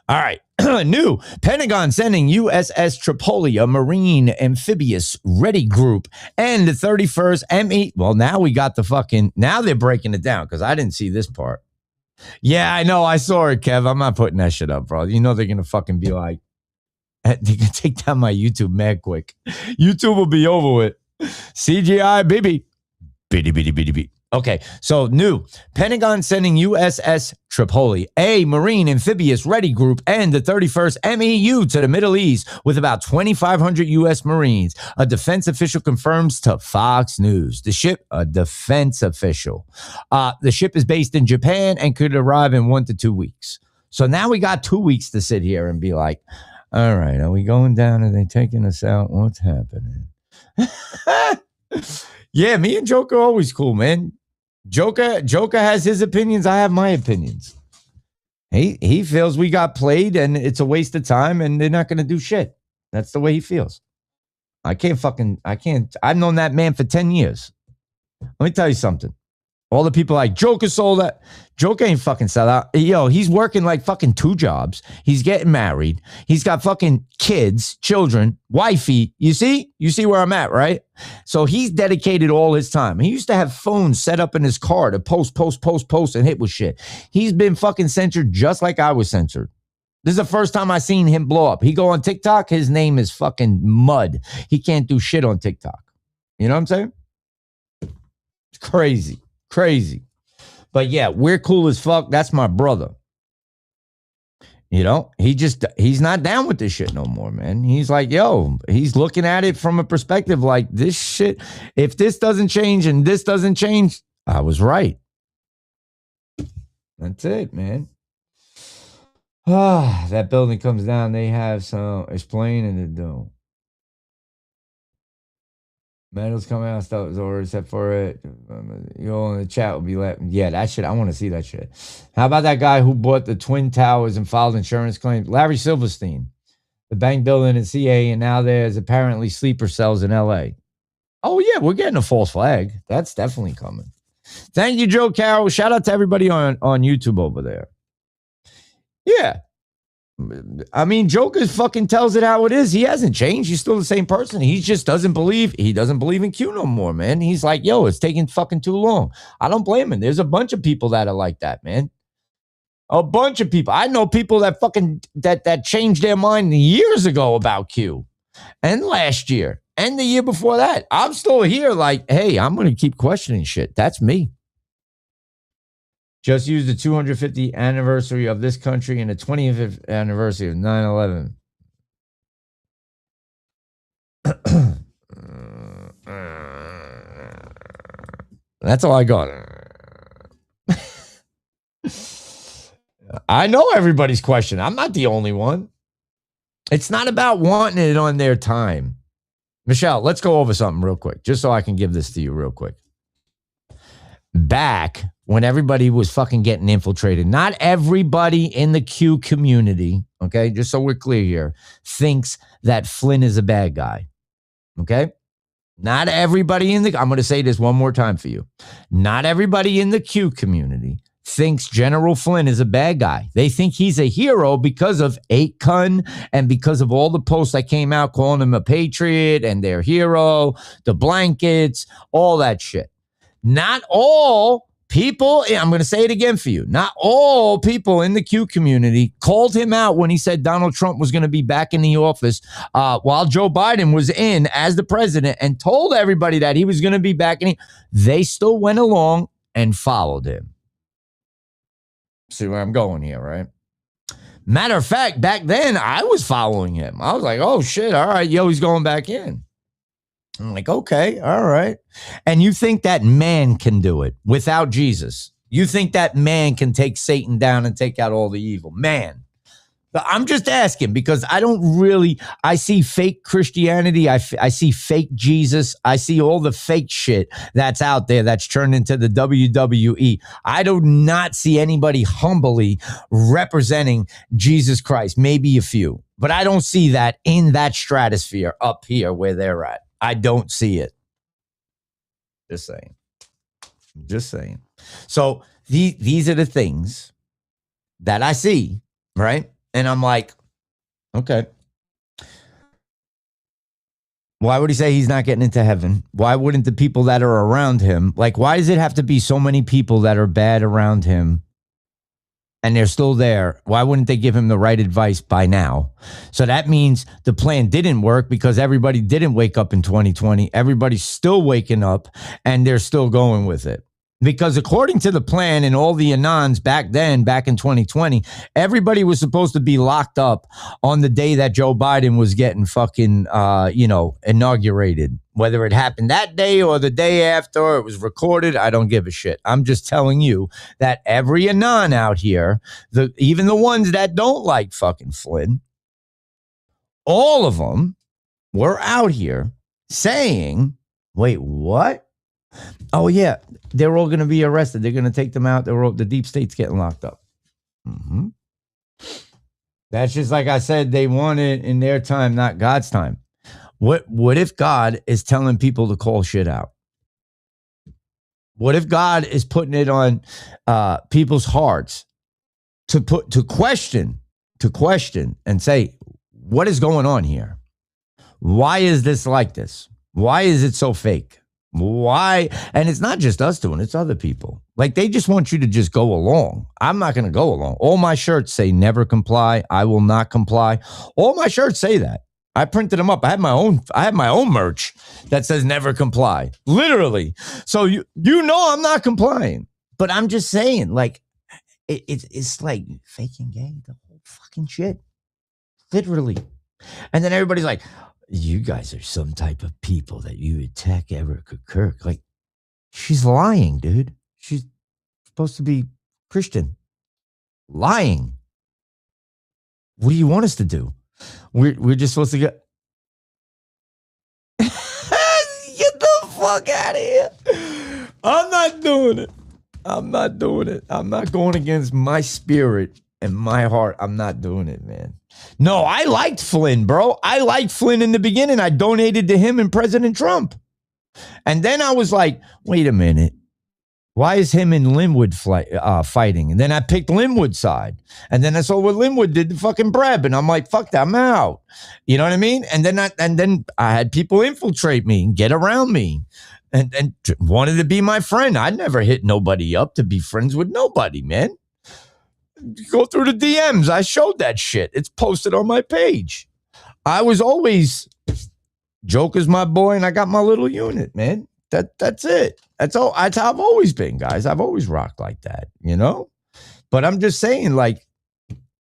All right. New Pentagon sending USS Tripoli, a Marine amphibious ready group, and the 31st ME. Well, now we got the fucking, now they're breaking it down because I didn't see this part. Yeah, I know. I saw it, Kev. I'm not putting that shit up, bro. You know they're going to fucking be like, they're going to take down my YouTube mad quick. YouTube will be over with. CGI, baby. Bitty, bitty, bitty, bitty. Okay, so new Pentagon sending USS Tripoli, a Marine amphibious ready group, and the 31st MEU to the Middle East with about 2,500 U.S. Marines. A defense official confirms to Fox News. The ship, a defense official. The ship is based in Japan and could arrive in 1 to 2 weeks. So now we got 2 weeks to sit here and be like, all right, are we going down? Are they taking us out? What's happening? Yeah, me and Joker are always cool, man. Joker has his opinions. I have my opinions. He feels we got played and it's a waste of time and they're not going to do shit. That's the way he feels. I've known that man for 10 years. Let me tell you something. All the people like Joker sold that. Joker ain't fucking sell out. Yo, he's working like fucking 2 jobs. He's getting married. He's got fucking kids, children, wifey. You see where I'm at, right? So he's dedicated all his time. He used to have phones set up in his car to post and hit with shit. He's been fucking censored just like I was censored. This is the first time I seen him blow up. He go on TikTok. His name is fucking mud. He can't do shit on TikTok. You know what I'm saying? It's crazy. But yeah, we're cool as fuck. That's my brother. You know, he's not down with this shit no more, man. He's like, yo, he's looking at it from a perspective like this shit. If this doesn't change and this doesn't change, I was right. That's it, man. That building comes down. They have some explaining to do. Medals coming out, stuff is over except for it. You all in the chat will be laughing. Yeah, that shit. I want to see that shit. How about that guy who bought the Twin Towers and filed insurance claims? Larry Silverstein, the bank building in CA, and now there's apparently sleeper cells in LA. Oh, yeah, we're getting a false flag. That's definitely coming. Thank you, Joe Carroll. Shout out to everybody on YouTube over there. Yeah. I mean, Joker fucking tells it how it is. He hasn't changed. He's still the same person. He just doesn't believe in Q no more, man. He's like, yo, it's taking fucking too long. I don't blame him. There's a bunch of people that are like that, man. A bunch of people. I know people that fucking that changed their mind years ago about Q, and last year, and the year before that. I'm still here like, hey, I'm going to keep questioning shit. That's me. Just used the 250th anniversary of this country and the 25th anniversary of 9/11. That's all I got. I know everybody's question. I'm not the only one. It's not about wanting it on their time. Michelle, let's go over something real quick, just so I can give this to you real quick. Back when everybody was fucking getting infiltrated, not everybody in the Q community, okay, just so we're clear here, thinks that Flynn is a bad guy, okay? Not everybody in the, I'm going to say this one more time for you. Not everybody in the Q community thinks General Flynn is a bad guy. They think he's a hero because of 8-Kun and because of all the posts that came out calling him a patriot and their hero, the blankets, all that shit. Not all people, I'm going to say it again for you, not all people in the Q community called him out when he said Donald Trump was going to be back in the office while Joe Biden was in as the president and told everybody that he was going to be back. They still went along and followed him. See where I'm going here, right? Matter of fact, back then, I was following him. I was like, oh, shit, all right, yo, he's going back in. I'm like, okay, all right. And you think that man can do it without Jesus? You think that man can take Satan down and take out all the evil? Man. I'm just asking because I see fake Christianity. I see fake Jesus. I see all the fake shit that's out there that's turned into the WWE. I do not see anybody humbly representing Jesus Christ. Maybe a few, but I don't see that in that stratosphere up here where they're at. I don't see it. Just saying. So these are the things that I see, right? And I'm like, okay. Why would he say he's not getting into heaven? Why wouldn't the people that are around him, like, why does it have to be so many people that are bad around him and they're still there? Why wouldn't they give him the right advice by now? So that means the plan didn't work because everybody didn't wake up in 2020. Everybody's still waking up and they're still going with it. Because according to the plan and all the Anons back then, back in 2020, everybody was supposed to be locked up on the day that Joe Biden was getting fucking, inaugurated. Whether it happened that day or the day after, or it was recorded, I don't give a shit. I'm just telling you that every Anon out here, even the ones that don't like fucking Flynn, all of them were out here saying, wait, what? Oh, yeah, they're all going to be arrested. They're going to take them out. The deep state's getting locked up. Mm-hmm. That's just like I said, they want it in their time, not God's time. What if God is telling people to call shit out? What if God is putting it on people's hearts to question and say, what is going on here? Why is this like this? Why is it so fake? Why? And it's not just us doing it, it's other people. Like, they just want you to just go along. I'm not going to go along. All my shirts say never comply. I will not comply. All my shirts say that. I printed them up. I have my own merch that says never comply. Literally. So you know I'm not complying. But I'm just saying, like, it's like faking gay, the whole fucking shit. Literally. And then everybody's like, you guys are some type of people that you attack Erica Kirk. Like, she's lying, dude. She's supposed to be Christian. Lying. What do you want us to do? We're just supposed to get the fuck out of here. I'm not doing it. I'm not going against my spirit and my heart. I'm not doing it, man. No, I liked Flynn, bro. I liked Flynn in the beginning. I donated to him and President Trump. And then I was like, wait a minute. Why is him and Linwood fighting? And then I picked Linwood's side. And then I saw what Linwood did to fucking Breb. And I'm like, fuck that, I'm out. You know what I mean? And then I had people infiltrate me and get around me and wanted to be my friend. I never hit nobody up to be friends with nobody, man. Go through the DMs. I showed that shit. It's posted on my page. I was always Joker's my boy, and I got my little unit, man. That's it. That's all. That's how I've always been, guys. I've always rocked like that, you know? But I'm just saying, like,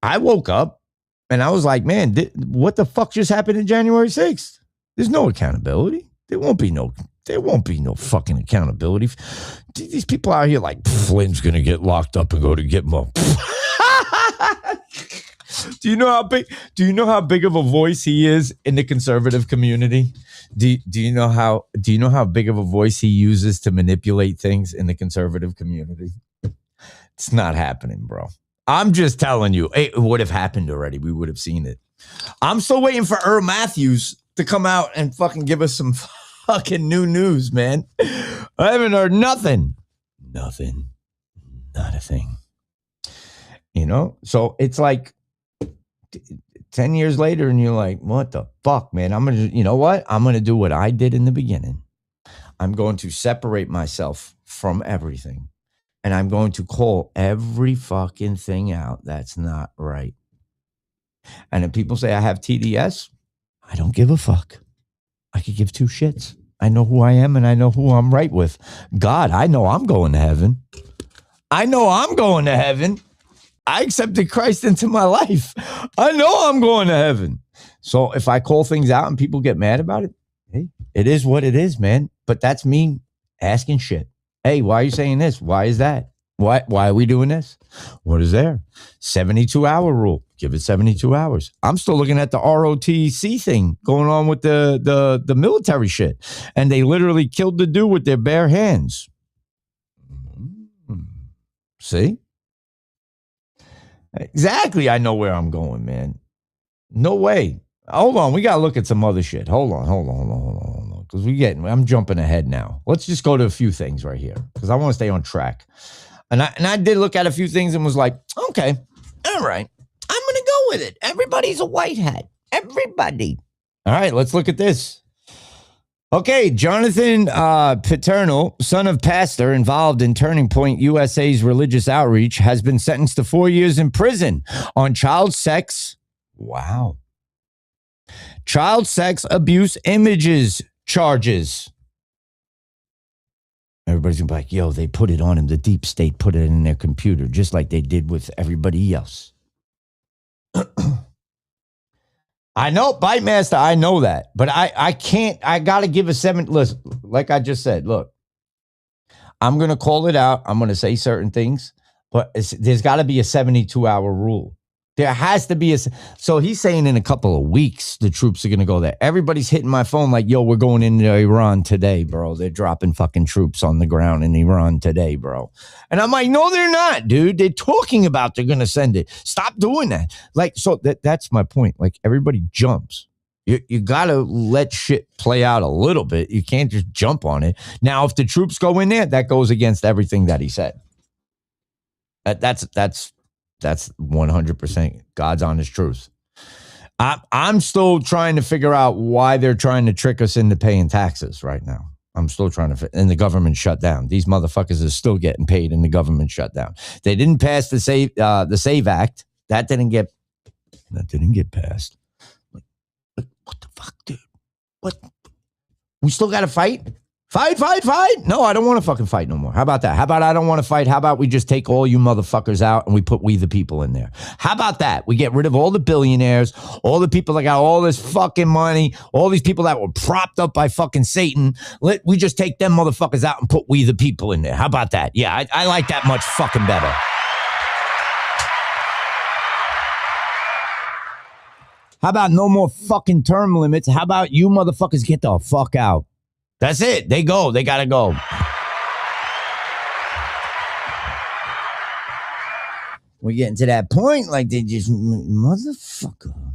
I woke up and I was like, man, what the fuck just happened in January 6th? There's no accountability. There won't be no fucking accountability. These people out here like, Flynn's gonna get locked up and go to Gitmo. Do you know how big of a voice he is in the conservative community? Do you know how big of a voice he uses to manipulate things in the conservative community? It's not happening, bro. I'm just telling you, it would have happened already. We would have seen it. I'm still waiting for Earl Matthews to come out and fucking give us some fucking new news, man. I haven't heard nothing. Nothing. Not a thing. You know? So it's like 10 years later and you're like, what the fuck, man? You know what? I'm going to do what I did in the beginning. I'm going to separate myself from everything. And I'm going to call every fucking thing out that's not right. And if people say I have TDS, I don't give a fuck. I could give two shits. I know who I am and I know who I'm right with. God, I know I'm going to heaven. I know I'm going to heaven. I accepted Christ into my life. I know I'm going to heaven. So if I call things out and people get mad about it, hey, it is what it is, man. But that's me asking shit. Hey, why are you saying this? Why is that? Why are we doing this? What is there? 72-hour rule. Give it 72 hours. I'm still looking at the ROTC thing going on with the military shit. And they literally killed the dude with their bare hands. See? Exactly. I know where I'm going, man. No way. Hold on. We got to look at some other shit. Hold on. Because I'm jumping ahead now. Let's just go to a few things right here because I want to stay on track. And I did look at a few things and was like, okay, all right, I'm going to go with it. Everybody's a white hat. Everybody. All right, let's look at this. Okay, Jonathan Paterno, son of pastor involved in Turning Point USA's religious outreach, has been sentenced to 4 years in prison on child sex. Wow. Child sex abuse images charges. Everybody's gonna be like, yo, they put it on him. The deep state put it in their computer, just like they did with everybody else. I know, Bite Master, I know that. But I can't, I gotta give a 7. Listen, like I just said, look, I'm gonna call it out. I'm gonna say certain things, but there's gotta be a 72-hour rule. There has to be so he's saying in a couple of weeks, the troops are going to go there. Everybody's hitting my phone like, yo, we're going into Iran today, bro. They're dropping fucking troops on the ground in Iran today, bro. And I'm like, no, they're not, dude. They're talking about they're going to send it. Stop doing that. Like, so that's my point. Like, everybody jumps. You got to let shit play out a little bit. You can't just jump on it. Now, if the troops go in there, that goes against everything that he said. That's 100% God's honest truth. I'm still trying to figure out why they're trying to trick us into paying taxes right now. I'm still trying to, and the government shut down. These motherfuckers are still getting paid in the government shut down. They didn't pass the Save Act. That didn't get passed. Like, what the fuck, dude? What? We still got to fight? Fight. No, I don't want to fucking fight no more. How about that? How about I don't want to fight? How about we just take all you motherfuckers out and we put we the people in there? How about that? We get rid of all the billionaires, all the people that got all this fucking money, all these people that were propped up by fucking Satan. We just take them motherfuckers out and put we the people in there. How about that? Yeah, I like that much fucking better. How about no more fucking term limits? How about you motherfuckers get the fuck out? That's it. They go. They got to go. We're getting to that point like they just, motherfucker.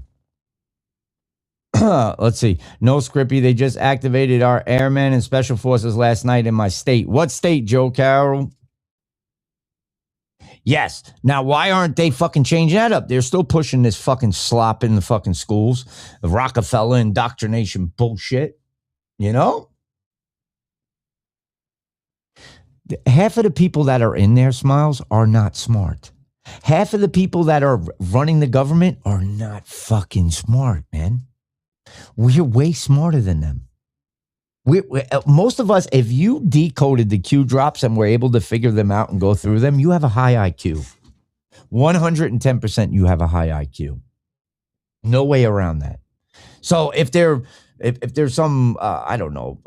Let's see. No, Skrippy. They just activated our airmen and special forces last night in my state. What state, Joe Carroll? Yes. Now, why aren't they fucking changing that up? They're still pushing this fucking slop in the fucking schools. The Rockefeller indoctrination bullshit. You know? Half of the people that are in there, Smiles, are not smart. Half of the people that are running the government are not fucking smart, man. We're way smarter than them. Most of us, if you decoded the Q drops and were able to figure them out and go through them, you have a high IQ. 110% you have a high IQ. No way around that. So if there's some, I don't know,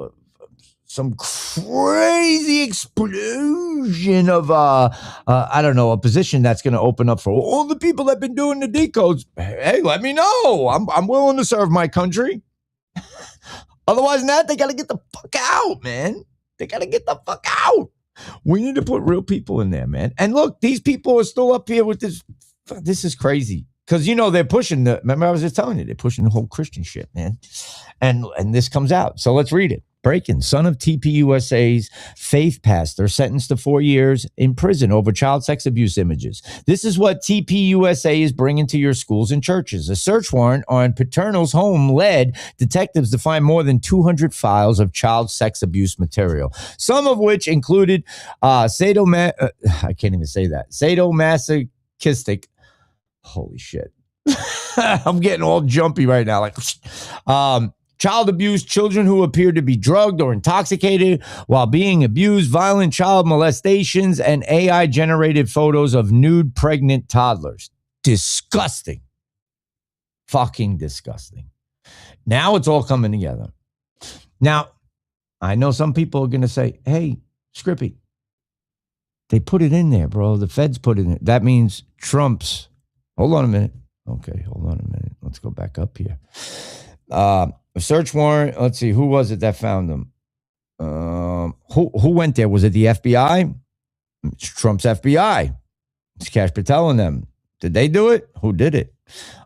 some crazy explosion of, I don't know, a position that's going to open up for all the people that have been doing the decodes, hey, let me know. I'm willing to serve my country. Otherwise than that, they got to get the fuck out, man. They got to get the fuck out. We need to put real people in there, man. And look, these people are still up here with this. This is crazy. Because, you know, they're pushing remember I was just telling you, they're pushing the whole Christian shit, man. And this comes out. So let's read it. Breaking. Son of TPUSA's faith pastor sentenced to 4 years in prison over child sex abuse images. This is what TPUSA is bringing to your schools and churches. A search warrant on Paternal's home led detectives to find more than 200 files of child sex abuse material, some of which included I can't even say that. Sadomasochistic. Holy shit. I'm getting all jumpy right now. Like, child abuse, children who appear to be drugged or intoxicated while being abused, violent child molestations, and AI-generated photos of nude pregnant toddlers. Disgusting. Fucking disgusting. Now it's all coming together. Now, I know some people are going to say, hey, Skrippy, they put it in there, bro. The feds put it in. That means Trump's. Hold on a minute. Okay, hold on a minute. Let's go back up here. A search warrant. Let's see. Who was it that found them? Who went there? Was it the FBI? It's Trump's FBI. It's Cash Patel and them. Did they do it? Who did it?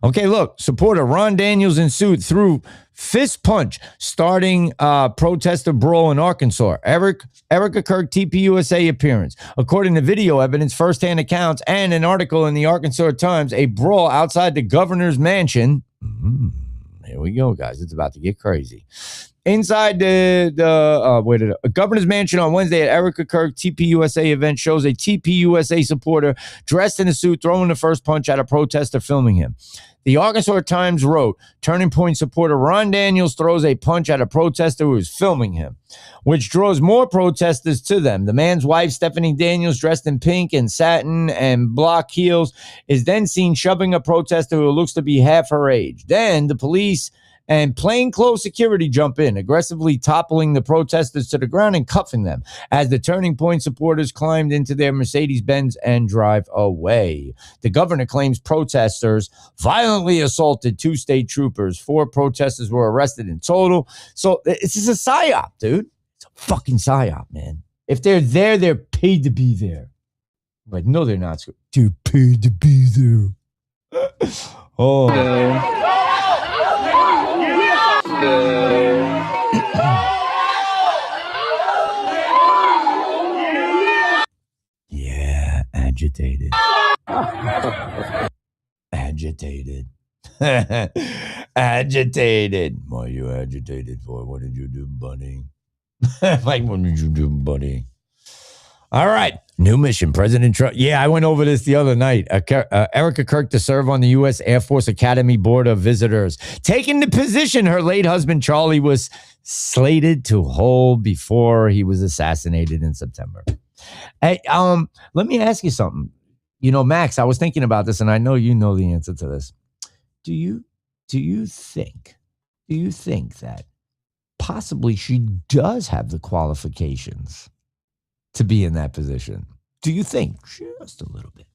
Okay, look. Supporter Ron Daniels in suit threw fist punch starting protester brawl in Arkansas. Erica Kirk TPUSA appearance. According to video evidence, firsthand accounts, and an article in the Arkansas Times, a brawl outside the governor's mansion. Here we go, guys. It's about to get crazy. Inside the governor's mansion on Wednesday at Erica Kirk TPUSA event shows a TPUSA supporter dressed in a suit throwing the first punch at a protester filming him. The Arkansas Times wrote, Turning Point supporter Ron Daniels throws a punch at a protester who is filming him, which draws more protesters to them. The man's wife, Stephanie Daniels, dressed in pink and satin and block heels, is then seen shoving a protester who looks to be half her age. Then the police and plainclothes security jump in, aggressively toppling the protesters to the ground and cuffing them as the Turning Point supporters climbed into their Mercedes-Benz and drive away. The governor claims protesters violently assaulted 2 state troopers. 4 protesters were arrested in total. So it's just a psyop, dude. It's a fucking psyop, man. If they're there, they're paid to be there. But no, they're not. They're paid to be there. Oh. Yeah, agitated. Agitated. Agitated. What are you agitated for? What did you do, buddy? Like, what did you do, buddy? All right. New mission. President Trump. Yeah, I went over this the other night. Erica Kirk to serve on the U.S. Air Force Academy Board of Visitors. Taking the position her late husband, Charlie, was slated to hold before he was assassinated in September. Hey, let me ask you something. You know, Max, I was thinking about this, and I know you know the answer to this. Do you think that possibly she does have the qualifications to be in that position? Do you think? Just a little bit.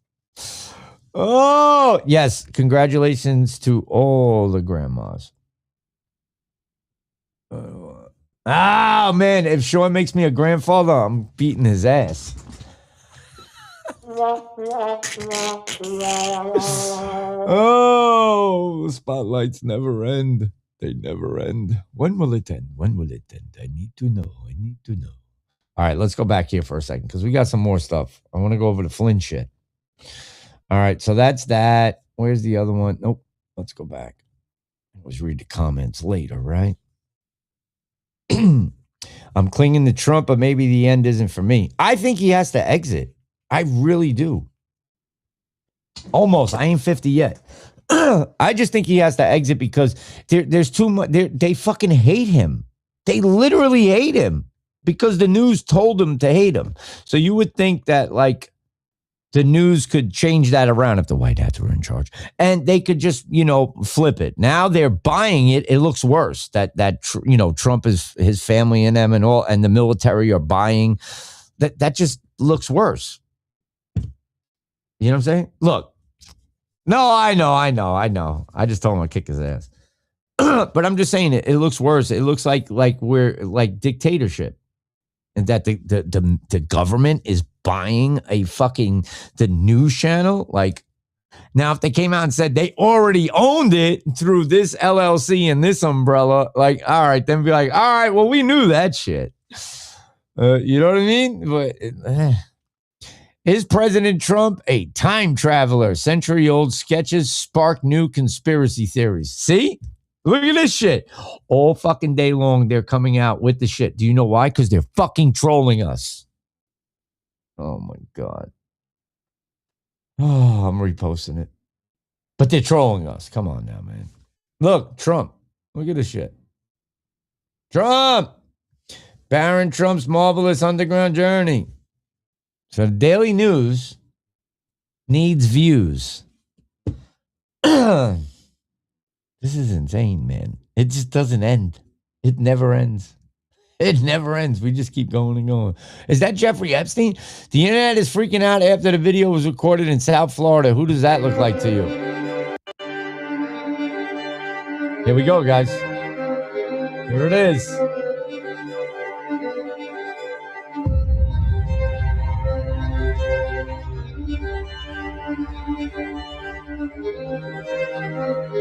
Oh, yes. Congratulations to all the grandmas. Oh, man. If Sean makes me a grandfather, I'm beating his ass. Oh, the spotlights never end. They never end. When will it end? When will it end? I need to know. I need to know. All right, let's go back here for a second because we got some more stuff. I want to go over the Flynn shit. All right, so that's that. Where's the other one? Nope. Let's go back. Let's read the comments later, right? I'm clinging to Trump, but maybe the end isn't for me. I think he has to exit. I really do. Almost. I ain't 50 yet. I just think he has to exit because there's too much. They fucking hate him. They literally hate him because the news told them to hate him. So you would think that like the news could change that around if the White Hats were in charge, and they could just, flip it. Now they're buying it. It looks worse that Trump is his family and them and all, and the military are buying that. That just looks worse. You know what I'm saying? Look, no, I know. I just told him I'd kick his ass. But I'm just saying it looks worse. It looks like we're like dictatorship, and that the government is buying the news channel. Like, now if they came out and said they already owned it through this LLC and this umbrella, like, all right, then be like, all right, well, we knew that shit. You know what I mean? But is President Trump a time traveler? Century-old sketches spark new conspiracy theories. See? Look at this shit. All fucking day long, they're coming out with the shit. Do you know why? Because they're fucking trolling us. Oh, my God. Oh, I'm reposting it. But they're trolling us. Come on now, man. Look, Trump. Look at this shit. Trump. Baron Trump's marvelous underground journey. So the Daily News needs views. This is insane, man. It just doesn't end. It never ends. It never ends. We just keep going and going. Is that Jeffrey Epstein? The internet is freaking out after the video was recorded in South Florida. Who does that look like to you? Here we go, guys. Here it is.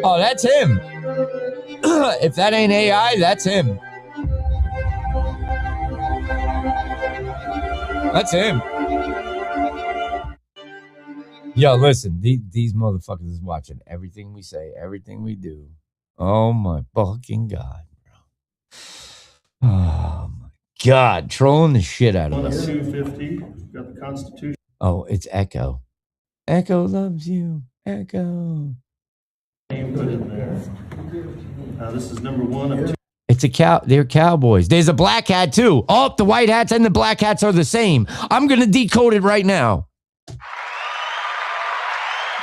Oh, that's him. If that ain't AI, that's him. That's him. Yo, listen, these motherfuckers is watching everything we say, everything we do. Oh my fucking God, bro. Oh my God, trolling the shit out of us. 250, got the Constitution. Oh, it's Echo. Echo loves you. Echo. Name put in there. This is number one of two. It's they're cowboys. There's a black hat too. Oh, the white hats and the black hats are the same. I'm going to decode it right now.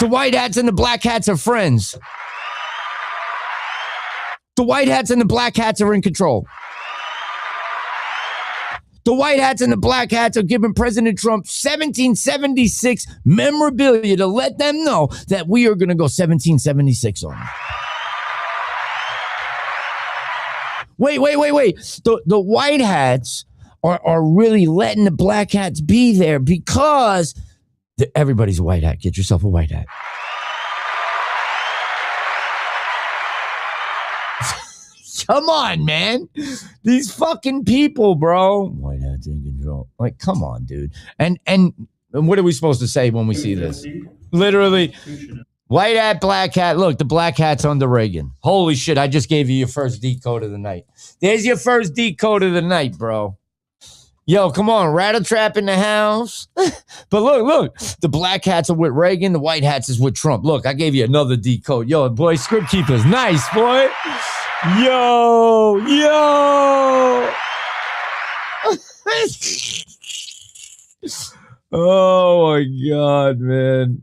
The white hats and the black hats are friends. The white hats and the black hats are in control. The white hats and the black hats are giving President Trump 1776 memorabilia to let them know that we are going to go 1776 on him. Wait. The white hats are really letting the black hats be there because everybody's a white hat. Get yourself a white hat. Come on, man. These fucking people, bro. White hats in control. Like, come on, dude. And what are we supposed to say when we see this? Literally, white hat, black hat. Look, the black hat's under Reagan. Holy shit, I just gave you your first decode of the night. There's your first decode of the night, bro. Yo, come on, rattle trap in the house. But look, the black hats are with Reagan, the white hats is with Trump. Look, I gave you another decode. Yo, boy, Skript Keeper's nice, boy. Yo. Oh my God, man.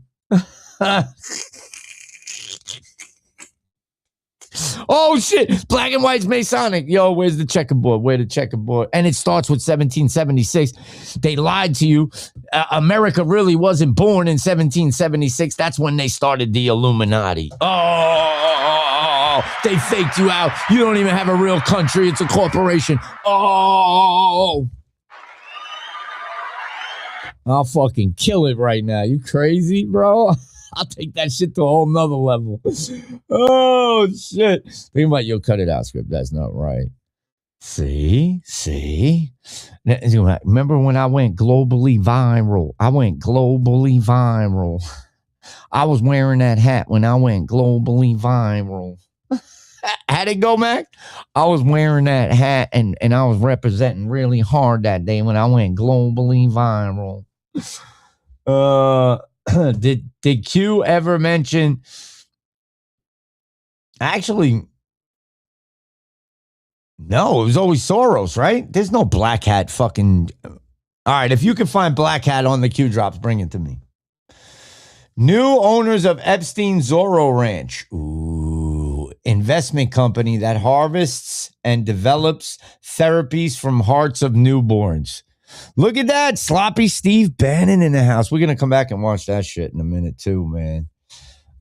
Oh shit, black and white's Masonic. Yo, where's the checkerboard? Where the checkerboard? And it starts with 1776. They lied to you. America really wasn't born in 1776. That's when they started the Illuminati. Oh, they faked you out. You don't even have a real country. It's a corporation. Oh, I'll fucking kill it right now. You crazy, bro? I'll take that shit to a whole nother level. Oh, shit. Think about you'll cut it out, Skript. That's not right. See? Remember when I went globally viral? I was wearing that hat when I went globally viral. How'd it go, Mac? I was wearing that hat and I was representing really hard that day when I went globally viral. Did Q ever mention? Actually, no. It was always Soros, right? There's no black hat fucking. All right, if you can find black hat on the Q drops, bring it to me. New owners of Epstein Zorro Ranch. Ooh, investment company that harvests and develops therapies from hearts of newborns. Look at that. Sloppy Steve Bannon in the house. We're going to come back and watch that shit in a minute too, man.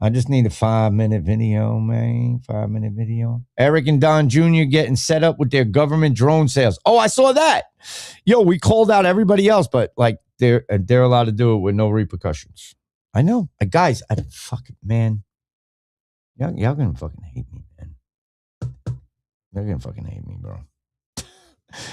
I just need a 5-minute video, man. 5-minute video. Eric and Don Jr. getting set up with their government drone sales. Oh, I saw that. Yo, we called out everybody else, but like they're allowed to do it with no repercussions. I know. Guys, I fucking, man. Y'all gonna fucking hate me, man. They're gonna fucking hate me, bro.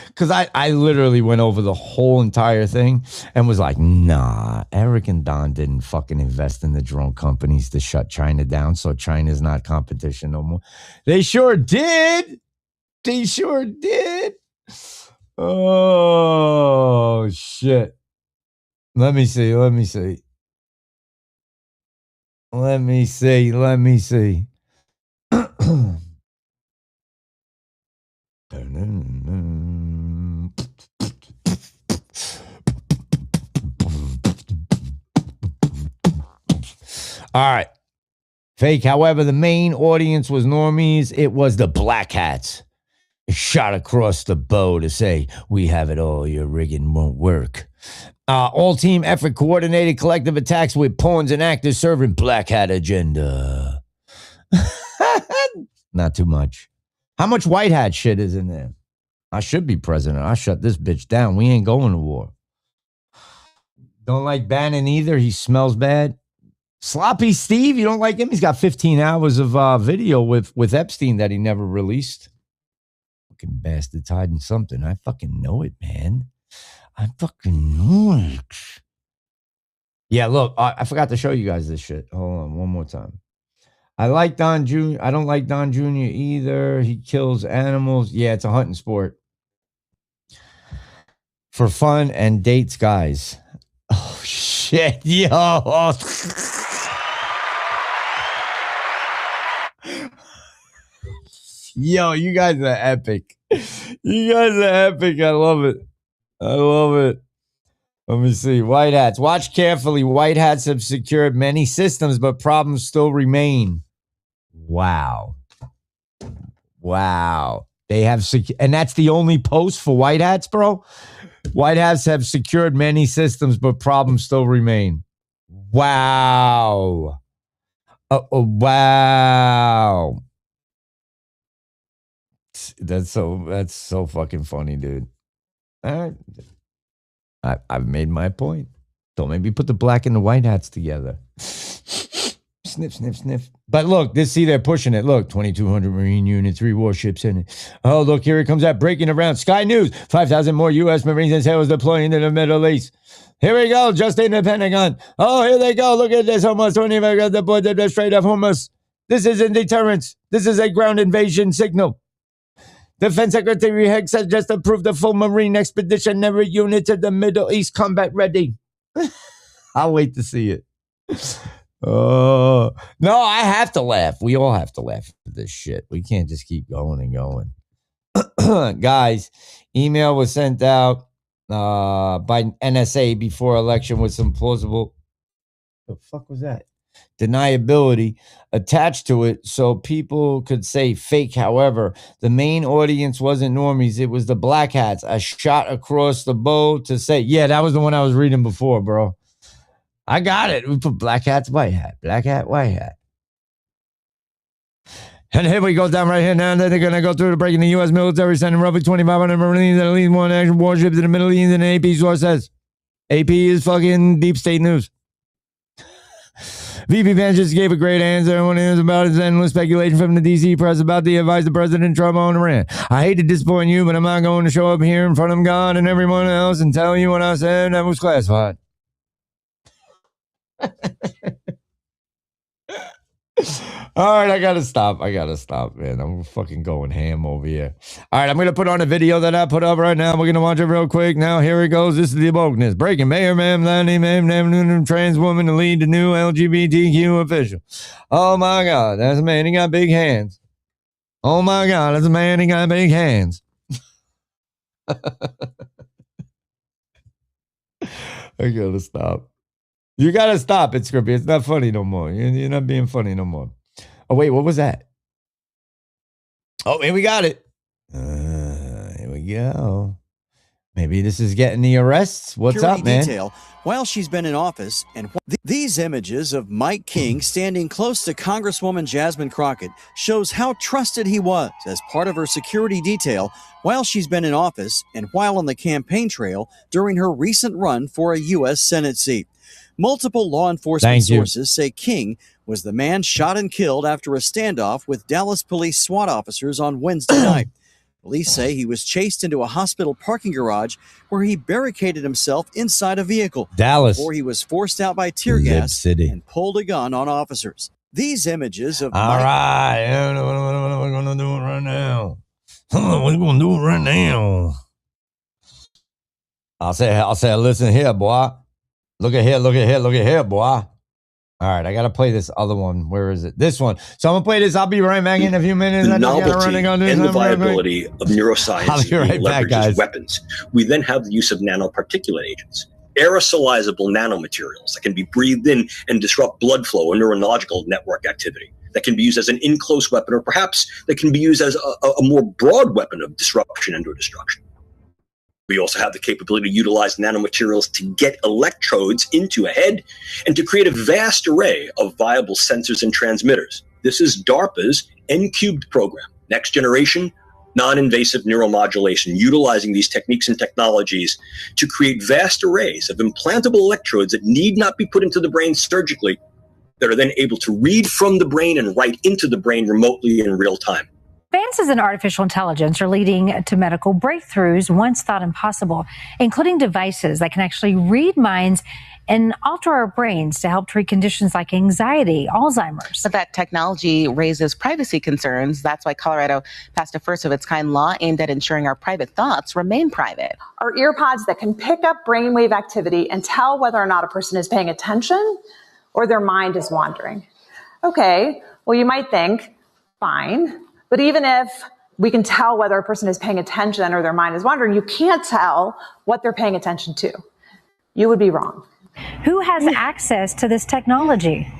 Because I literally went over the whole entire thing and was like, nah, Eric and Don didn't fucking invest in the drone companies to shut China down, so China's not competition no more. They sure did. They sure did. Oh, shit. Let me see. All right. Fake. However, the main audience was normies. It was the black hats. Shot across the bow to say, we have it all. Your rigging won't work. All team effort, coordinated collective attacks with pawns and actors serving black hat agenda. Not too much. How much white hat shit is in there? I should be president. I shut this bitch down. We ain't going to war. Don't like Bannon either. He smells bad. Sloppy Steve, you don't like him? He's got 15 hours of video with Epstein that he never released. Fucking bastard's hiding something. I fucking know it, man. I fucking know it. Yeah, look, I forgot to show you guys this shit. Hold on, one more time. I like Don Jr. I don't like Don Jr. either. He kills animals. Yeah, it's a hunting sport. For fun and dates guys. Oh, shit. Yo. Yo, you guys are epic. You guys are epic. I love it. Let me see. White hats. Watch carefully. White hats have secured many systems, but problems still remain. Wow. They have and that's the only post for white hats, bro. White hats have secured many systems, but problems still remain. Wow. Wow. That's so fucking funny, dude. All right. I've made my point. Don't maybe put the black and the white hats together. Sniff, sniff, sniff. But look, see, they're pushing it. Look, 2,200 Marine units, 3 warships in it. Oh, look, here it comes out, breaking around. Sky News, 5,000 more U.S. Marines and sailors deploying in the Middle East. Here we go, just in the Pentagon. Oh, here they go. Look at this. Almost 25 deployed to the Strait of Hormuz. This isn't deterrence. This is a ground invasion signal. Defense Secretary Hicks has just approved a full Marine expeditionary unit to the Middle East combat ready. I'll wait to see it. Oh, no, I have to laugh. We all have to laugh at this shit. We can't just keep going and going. Guys, email was sent out by NSA before election with some plausible, the fuck was that? Deniability attached to it so people could say fake. However, the main audience wasn't normies. It was the black hats. A shot across the bow to say, yeah, that was the one I was reading before, bro. I got it. We put black hats, white hat, black hat, white hat. And here we go down right here now. They're going to go through the break in the U.S. military, sending roughly 2,500 Marines and at least 1 action warship to the Middle East. And AP source says, AP is fucking deep state news. VP Vance just gave a great answer when it was about his endless speculation from the DC press about the advice of President Trump on Iran. I hate to disappoint you, but I'm not going to show up here in front of God and everyone else and tell you what I said that was classified. All right, I gotta stop, man. I'm fucking going ham over here. All right, I'm gonna put on a video that I put up right now. We're gonna watch it real quick. Now, here it goes. This is the wokeness. Breaking mayor, ma'am, trans woman to lead the new LGBTQ official. Oh my God, that's a man. He got big hands. Oh my God, that's a man. He got big hands. I gotta stop. You gotta stop it, Skript. It's not funny no more. You're not being funny no more. Oh, wait, what was that? Oh, here we got it. Here we go. Maybe this is getting the arrests. What's up, man? Detail, while she's been in office, and these images of Mike King standing close to Congresswoman Jasmine Crockett shows how trusted he was as part of her security detail while she's been in office and while on the campaign trail during her recent run for a U.S. Senate seat. Multiple law enforcement sources say King was the man shot and killed after a standoff with Dallas police SWAT officers on Wednesday night. Police say he was chased into a hospital parking garage where he barricaded himself inside a vehicle before he was forced out by tear gas and pulled a gun on officers. These images of all right, we're gonna do it right now. We're gonna do it right now. I'll say, listen here, boy. Look at here, boy. All right, I got to play this other one. Where is it? This one. So I'm going to play this. I'll be right back in a few minutes. The novelty and the viability of neuroscience leverages weapons. We then have the use of nanoparticulate agents, aerosolizable nanomaterials that can be breathed in and disrupt blood flow and neurological network activity. That can be used as an in-close weapon, or perhaps that can be used as a more broad weapon of disruption and or destruction. We also have the capability to utilize nanomaterials to get electrodes into a head and to create a vast array of viable sensors and transmitters. This is DARPA's N-cubed program, next generation non-invasive neuromodulation, utilizing these techniques and technologies to create vast arrays of implantable electrodes that need not be put into the brain surgically, that are then able to read from the brain and write into the brain remotely in real time. Advances in artificial intelligence are leading to medical breakthroughs once thought impossible, including devices that can actually read minds and alter our brains to help treat conditions like anxiety, Alzheimer's. But that technology raises privacy concerns. That's why Colorado passed a first-of-its-kind law aimed at ensuring our private thoughts remain private. Are earpods that can pick up brainwave activity and tell whether or not a person is paying attention or their mind is wandering. Okay, well, you might think, fine. But even if we can tell whether a person is paying attention or their mind is wandering, you can't tell what they're paying attention to. You would be wrong. Who has access to this technology?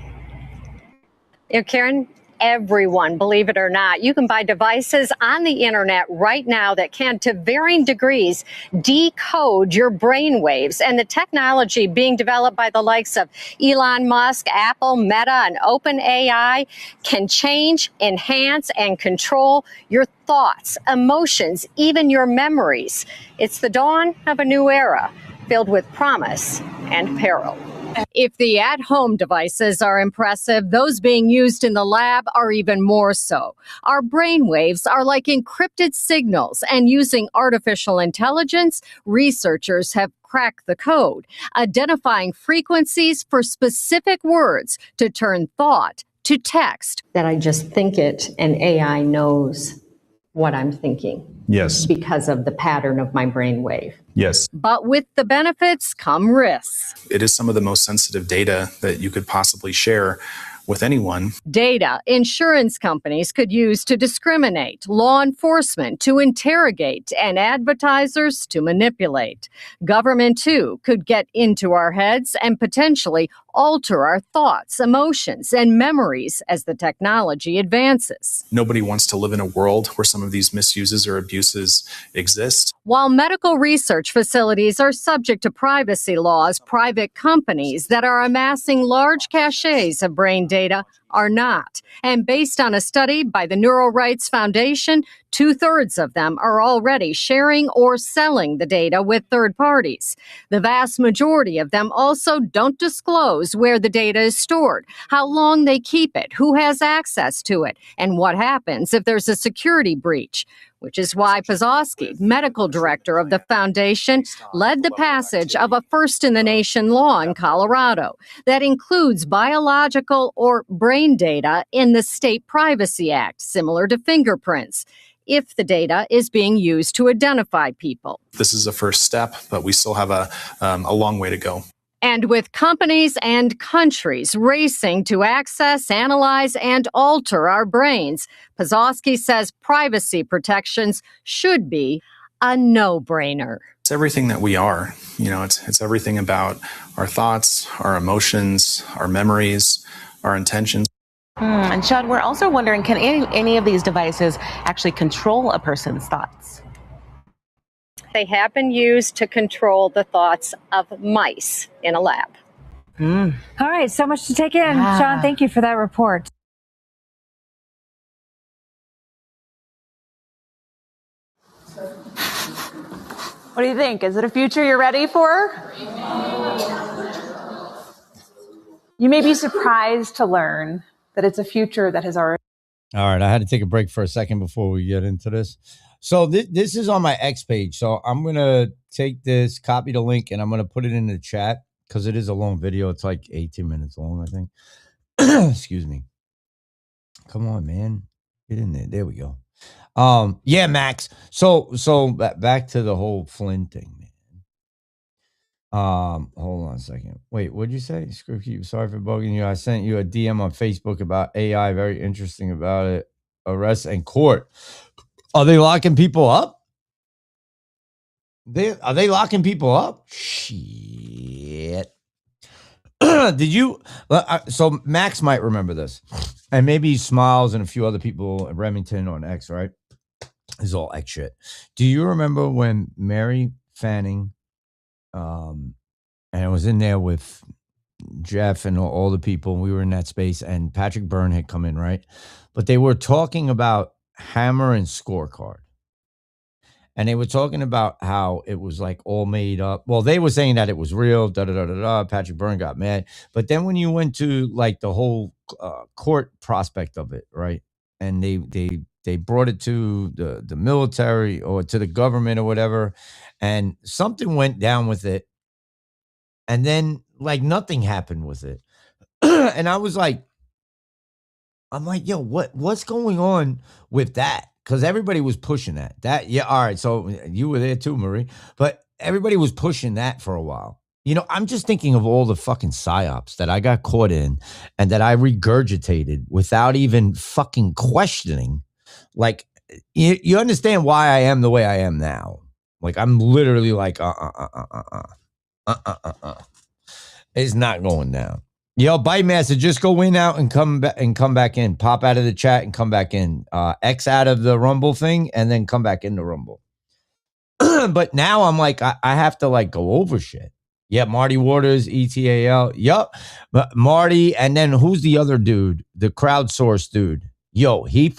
Karen, everyone, believe it or not. You can buy devices on the internet right now that can, to varying degrees, decode your brain waves. And the technology being developed by the likes of Elon Musk, Apple, Meta, and OpenAI can change, enhance, and control your thoughts, emotions, even your memories. It's the dawn of a new era filled with promise and peril. If the at-home devices are impressive, those being used in the lab are even more so. Our brainwaves are like encrypted signals, and using artificial intelligence, researchers have cracked the code, identifying frequencies for specific words to turn thought to text. That I just think it, and AI knows what I'm thinking. Yes. Because of the pattern of my brainwave. Yes. But with the benefits come risks. It is some of the most sensitive data that you could possibly share with anyone. Data insurance companies could use to discriminate, law enforcement to interrogate, and advertisers to manipulate. Government, too, could get into our heads and potentially alter our thoughts, emotions, and memories as the technology advances. Nobody wants to live in a world where some of these misuses or abuses exist. While medical research facilities are subject to privacy laws, private companies that are amassing large caches of brain data are not. And based on a study by the Neural Rights Foundation, 2/3 of them are already sharing or selling the data with third parties. The vast majority of them also don't disclose where the data is stored, how long they keep it, who has access to it, and what happens if there's a security breach. which is why Pazowski, medical director of the foundation, led the passage of a first-in-the-nation law in Colorado that includes biological or brain data in the State Privacy Act, similar to fingerprints, if the data is being used to identify people. This is a first step, but we still have a long way to go. And with companies and countries racing to access, analyze, and alter our brains, Pazowski says privacy protections should be a no-brainer. It's everything that we are. You know, it's everything about our thoughts, our emotions, our memories, our intentions. And Sean, we're also wondering, can any of these devices actually control a person's thoughts? They have been used to control the thoughts of mice in a lab. All right, so much to take in. Sean, thank you for that report. What do you think? Is it a future you're ready for? You may be surprised to learn that it's a future that has already. All right, I had to take a break for a second before we get into this. So this is on my X page. So I'm going to take this, copy the link, and I'm going to put it in the chat because it is a long video. It's like 18 minutes long, I think. Excuse me. Come on, man. Get in there. There we go. Yeah, Max. So back to the whole Flynn thing, man. Hold on a second. Wait, what'd you say? Skript, sorry for bugging you. I sent you a DM on Facebook about AI. Very interesting about it. Arrest and court. Are they locking people up? Are they locking people up? Shit. Did you? So Max might remember this, and maybe Smiles and a few other people at Remington on X, right? It's all X shit. Do you remember when Mary Fanning, and I was in there with Jeff and all the people, we were in that space, and Patrick Byrne had come in, right? But they were talking about Hammer and Scorecard. And they were talking about how it was like all made up. Well, they were saying that it was real, da-da-da-da-da. Patrick Byrne got mad. But then when you went to like the whole court prospect of it, right? And they brought it to the military or to the government or whatever. And something went down with it. And then like nothing happened with it. And I was like, I'm like, yo, what's going on with that? Because everybody was pushing that. Yeah, all right. So you were there too, Marie. But everybody was pushing that for a while. You know, I'm just thinking of all the fucking psyops that I got caught in and that I regurgitated without even fucking questioning. Like, you understand why I am the way I am now. Like, I'm literally like, It's not going down. Yo, Bite Master, just go in, out, and come back in. Pop out of the chat and come back in. X out of the Rumble thing and then come back into Rumble. But now I'm like, I have to like go over shit. Yeah, Marty Waters, ETAL. Yup, Marty, and then who's the other dude? The crowdsourced dude. Yo, he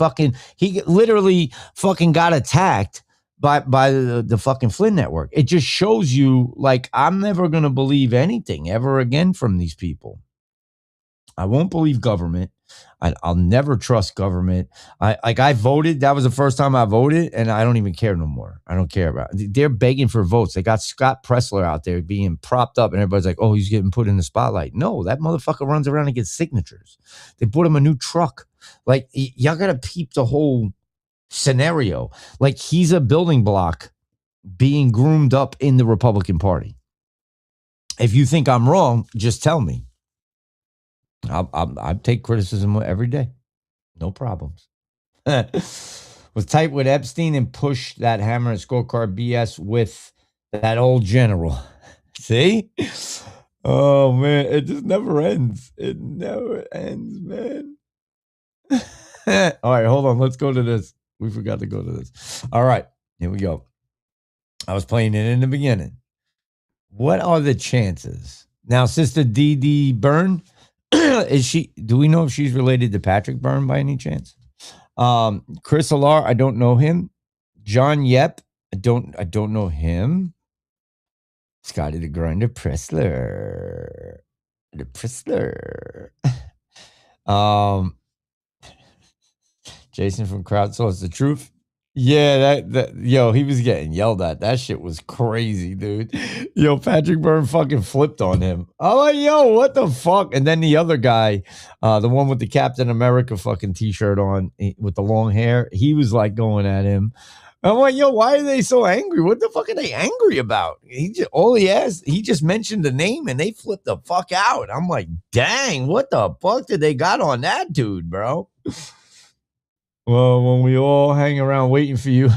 literally fucking got attacked by the fucking Flynn Network. It just shows you, like, I'm never gonna believe anything ever again from these people. I won't believe government. I'll never trust government. I voted. That was the first time I voted, and I don't even care no more. I don't care about it. They're begging for votes. They got Scott Pressler out there being propped up, and everybody's like, oh, he's getting put in the spotlight. No, that motherfucker runs around and gets signatures. They bought him a new truck. Like, y'all got to peep the whole scenario. Like, he's a building block being groomed up in the Republican Party. If you think I'm wrong, just tell me. I take criticism every day. No problems. Was tight with Epstein and pushed that Hammer and Scorecard BS with that old general. See? Oh, man. It just never ends. It never ends, man. All right, hold on. Let's go to this. We forgot to go to this. All right, here we go. I was playing it in the beginning. What are the chances? Now, Sister D.D. Byrne, do we know if she's related to Patrick Byrne by any chance? Chris Alar, I don't know him. John Yep, I don't know him. Scotty the Grinder Pressler. The Pressler. Jason from Crowdsource The Truth. Yeah, yo, he was getting yelled at. That shit was crazy, dude. Yo, Patrick Byrne fucking flipped on him. I'm like, yo, what the fuck? And then the other guy, the one with the Captain America fucking t-shirt on with the long hair, he was like going at him. I'm like, yo, why are they so angry? What the fuck are they angry about? He just mentioned the name and they flipped the fuck out. I'm like, dang, what the fuck did they got on that dude, bro? Well, when we all hang around waiting for you,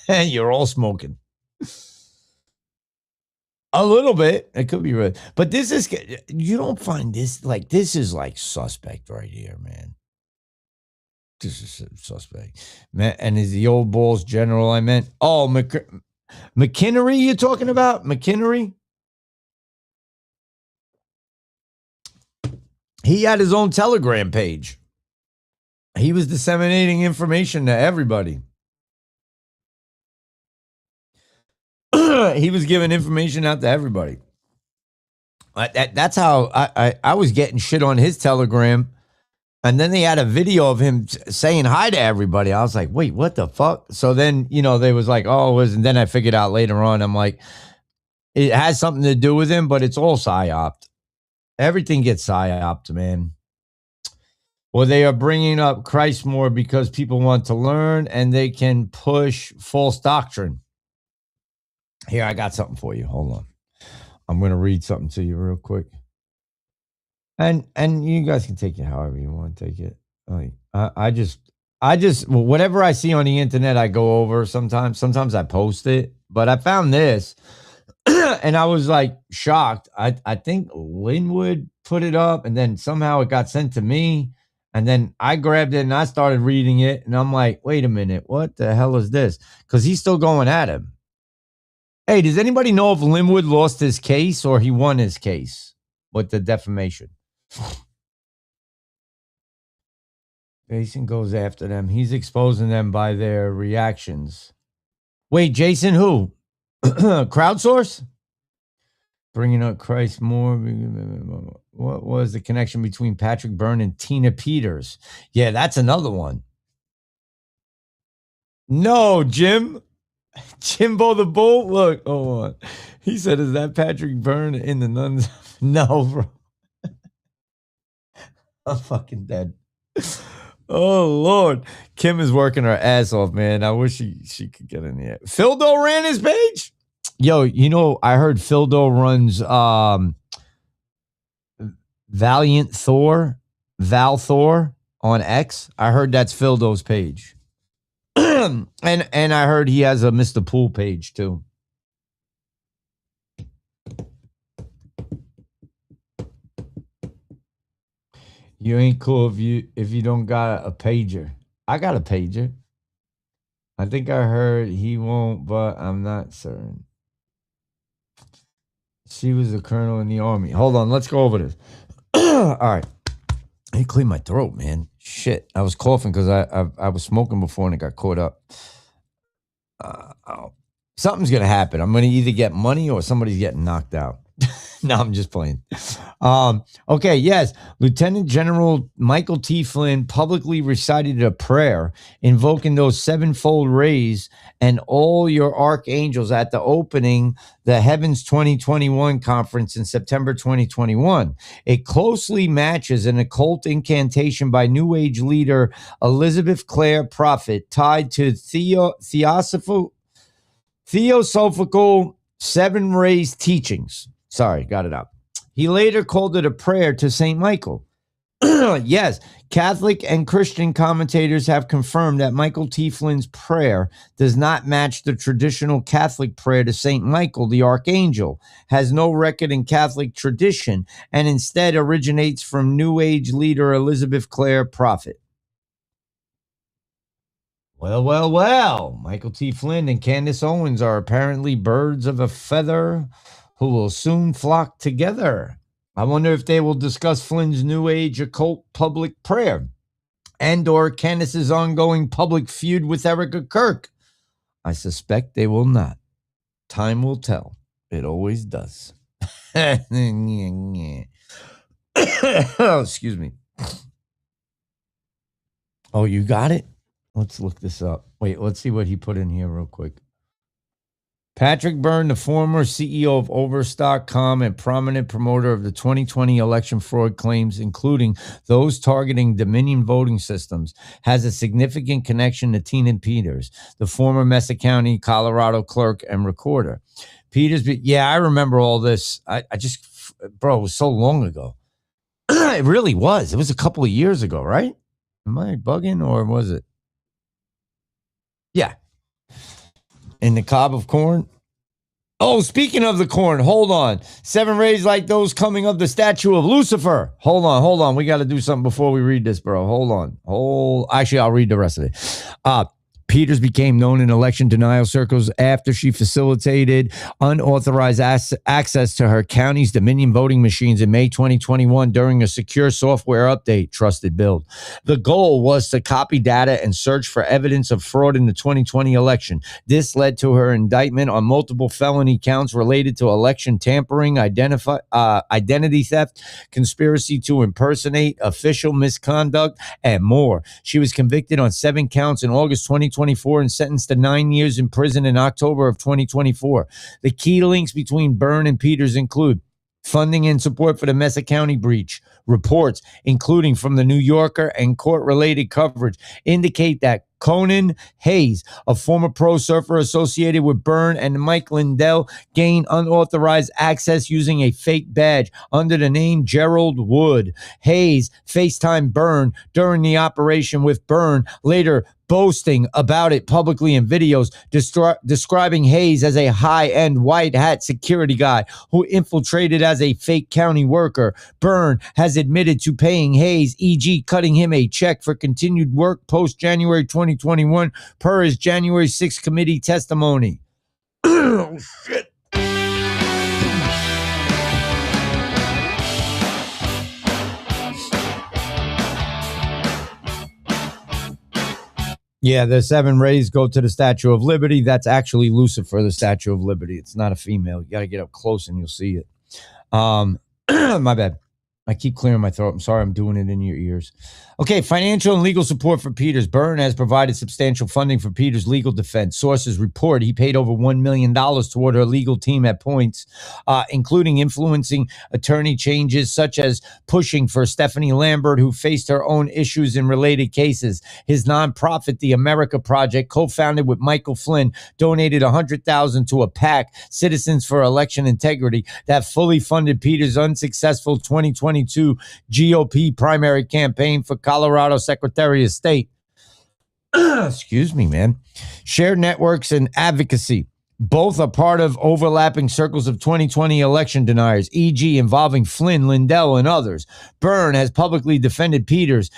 and you're all smoking. A little bit. It could be red. But this is, you don't find this, like, this is like suspect right here, man. This is suspect. Man, and is the old balls general I meant? Oh, McKinnery you're talking about? McKinnery? He had his own Telegram page. He was disseminating information to everybody. He was giving information out to everybody. That's how I was getting shit on his Telegram. And then they had a video of him saying hi to everybody. I was like, wait, what the fuck? So then, they was like, oh, and then I figured out later on, I'm like, it has something to do with him, but it's all psyoped. Everything gets psyoped, man. Well, they are bringing up Christ more because people want to learn and they can push false doctrine. Here, I got something for you. Hold on. I'm going to read something to you real quick. And you guys can take it however you want to take it. Like, I just whatever I see on the internet, I go over sometimes. Sometimes I post it. But I found this and I was like shocked. I think Linwood put it up and then somehow it got sent to me. And then I grabbed it and I started reading it. And I'm like, wait a minute. What the hell is this? Because he's still going at him. Hey, does anybody know if Linwood lost his case or he won his case with the defamation? Jason goes after them. He's exposing them by their reactions. Wait, Jason who? Crowdsource? Bringing up Christ more. What was the connection between Patrick Byrne and Tina Peters? Yeah, that's another one. No, Jim. Jimbo the Bull? Look, hold on. He said, is that Patrick Byrne in the nuns? No, bro. I'm fucking dead. Oh, Lord. Kim is working her ass off, man. I wish she could get in here. Phildo ran his page? Yo, I heard Phildo runs Valiant Thor, Val Thor on X. I heard that's Phildo's page. and I heard he has a Mr. Pool page too. You ain't cool if you don't got a pager. I got a pager. I think I heard he won't, but I'm not certain. She was a colonel in the army. Hold on, let's go over this. All right. I clean my throat, man. Shit. I was coughing because I was smoking before and it got caught up. Something's going to happen. I'm going to either get money or somebody's getting knocked out. No, I'm just playing. Okay, yes. Lieutenant General Michael T. Flynn publicly recited a prayer invoking those sevenfold rays and all your archangels at the opening the Heavens 2021 conference in September 2021. It closely matches an occult incantation by New Age leader Elizabeth Clare Prophet tied to Theosophical Seven Rays teachings. Sorry, got it out. He later called it a prayer to St. Michael. Yes, Catholic and Christian commentators have confirmed that Michael T. Flynn's prayer does not match the traditional Catholic prayer to St. Michael, the Archangel, has no record in Catholic tradition, and instead originates from New Age leader Elizabeth Clare Prophet. Well. Michael T. Flynn and Candace Owens are apparently birds of a feather who will soon flock together. I wonder if they will discuss Flynn's New Age occult public prayer and or Candace's ongoing public feud with Erica Kirk. I suspect they will not. Time will tell. It always does. Excuse me. Oh, you got it? Let's look this up. Wait, let's see what he put in here real quick. Patrick Byrne, the former CEO of Overstock.com and prominent promoter of the 2020 election fraud claims, including those targeting Dominion voting systems, has a significant connection to Tina Peters, the former Mesa County, Colorado clerk and recorder. Peters, yeah, I remember all this. I just, bro, it was so long ago. It really was. It was a couple of years ago, right? Am I bugging or was it? Yeah. In the cob of corn. Oh, speaking of the corn, hold on. 7 rays like those coming of the statue of Lucifer. Hold on. We got to do something before we read this, bro. Hold on. Actually, I'll read the rest of it. Peters became known in election denial circles after she facilitated unauthorized access to her county's Dominion voting machines in May 2021 during a secure software update, Trusted Build. The goal was to copy data and search for evidence of fraud in the 2020 election. This led to her indictment on multiple felony counts related to election tampering, identity theft, conspiracy to impersonate, official misconduct, and more. She was convicted on 7 counts in August 2024 and sentenced to 9 years in prison in October of 2024. The key links between Byrne and Peters include funding and support for the Mesa County breach. Reports, including from the New Yorker and court-related coverage, indicate that Conan Hayes, a former pro surfer associated with Byrne and Mike Lindell, gained unauthorized access using a fake badge under the name Gerald Wood. Hayes FaceTimed Byrne during the operation, with Byrne later boasting about it publicly in videos, describing Hayes as a high-end white hat security guy who infiltrated as a fake county worker. Byrne has admitted to paying Hayes, e.g. cutting him a check for continued work post-January 2021 per his January 6th committee testimony. Oh, shit. Yeah, the 7 rays go to the Statue of Liberty. That's actually Lucifer, the Statue of Liberty. It's not a female. You got to get up close and you'll see it. My bad. I keep clearing my throat. I'm sorry, I'm doing it in your ears. Okay, financial and legal support for Peters. Byrne has provided substantial funding for Peters' legal defense. Sources report he paid over $1 million toward her legal team at points, including influencing attorney changes, such as pushing for Stephanie Lambert, who faced her own issues in related cases. His nonprofit, the America Project, co-founded with Michael Flynn, donated $100,000 to a PAC, Citizens for Election Integrity, that fully funded Peters' unsuccessful 2022 GOP primary campaign for Colorado Secretary of State. Excuse me, man. Shared networks and advocacy. Both are part of overlapping circles of 2020 election deniers, e.g. involving Flynn, Lindell, and others. Byrne has publicly defended Peters,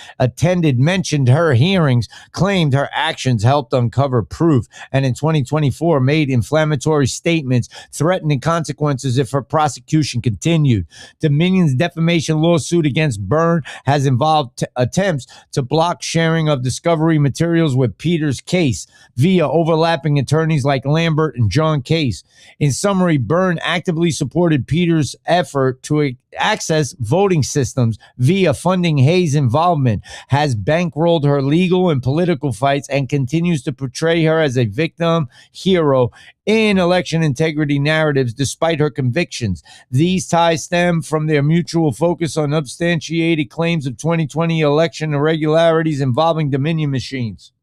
mentioned her hearings, claimed her actions helped uncover proof, and in 2024 made inflammatory statements threatening consequences if her prosecution continued. Dominion's defamation lawsuit against Byrne has involved attempts to block sharing of discovery materials with Peters' case via overlapping attorneys like Lambert and John Case. In summary, Byrne actively supported Peters' effort to access voting systems via funding Hayes' involvement, has bankrolled her legal and political fights, and continues to portray her as a victim hero in election integrity narratives despite her convictions. These ties stem from their mutual focus on substantiated claims of 2020 election irregularities involving Dominion machines.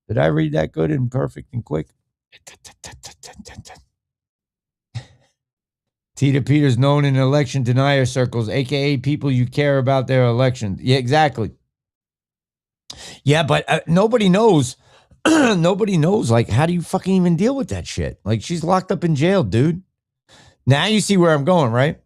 Did I read that good and perfect and quick? Tina Peters, known in election denier circles, aka people you care about their elections. Yeah, exactly. Yeah, but nobody knows. Nobody knows. Like, how do you fucking even deal with that shit? Like, she's locked up in jail, dude. Now you see where I'm going, right?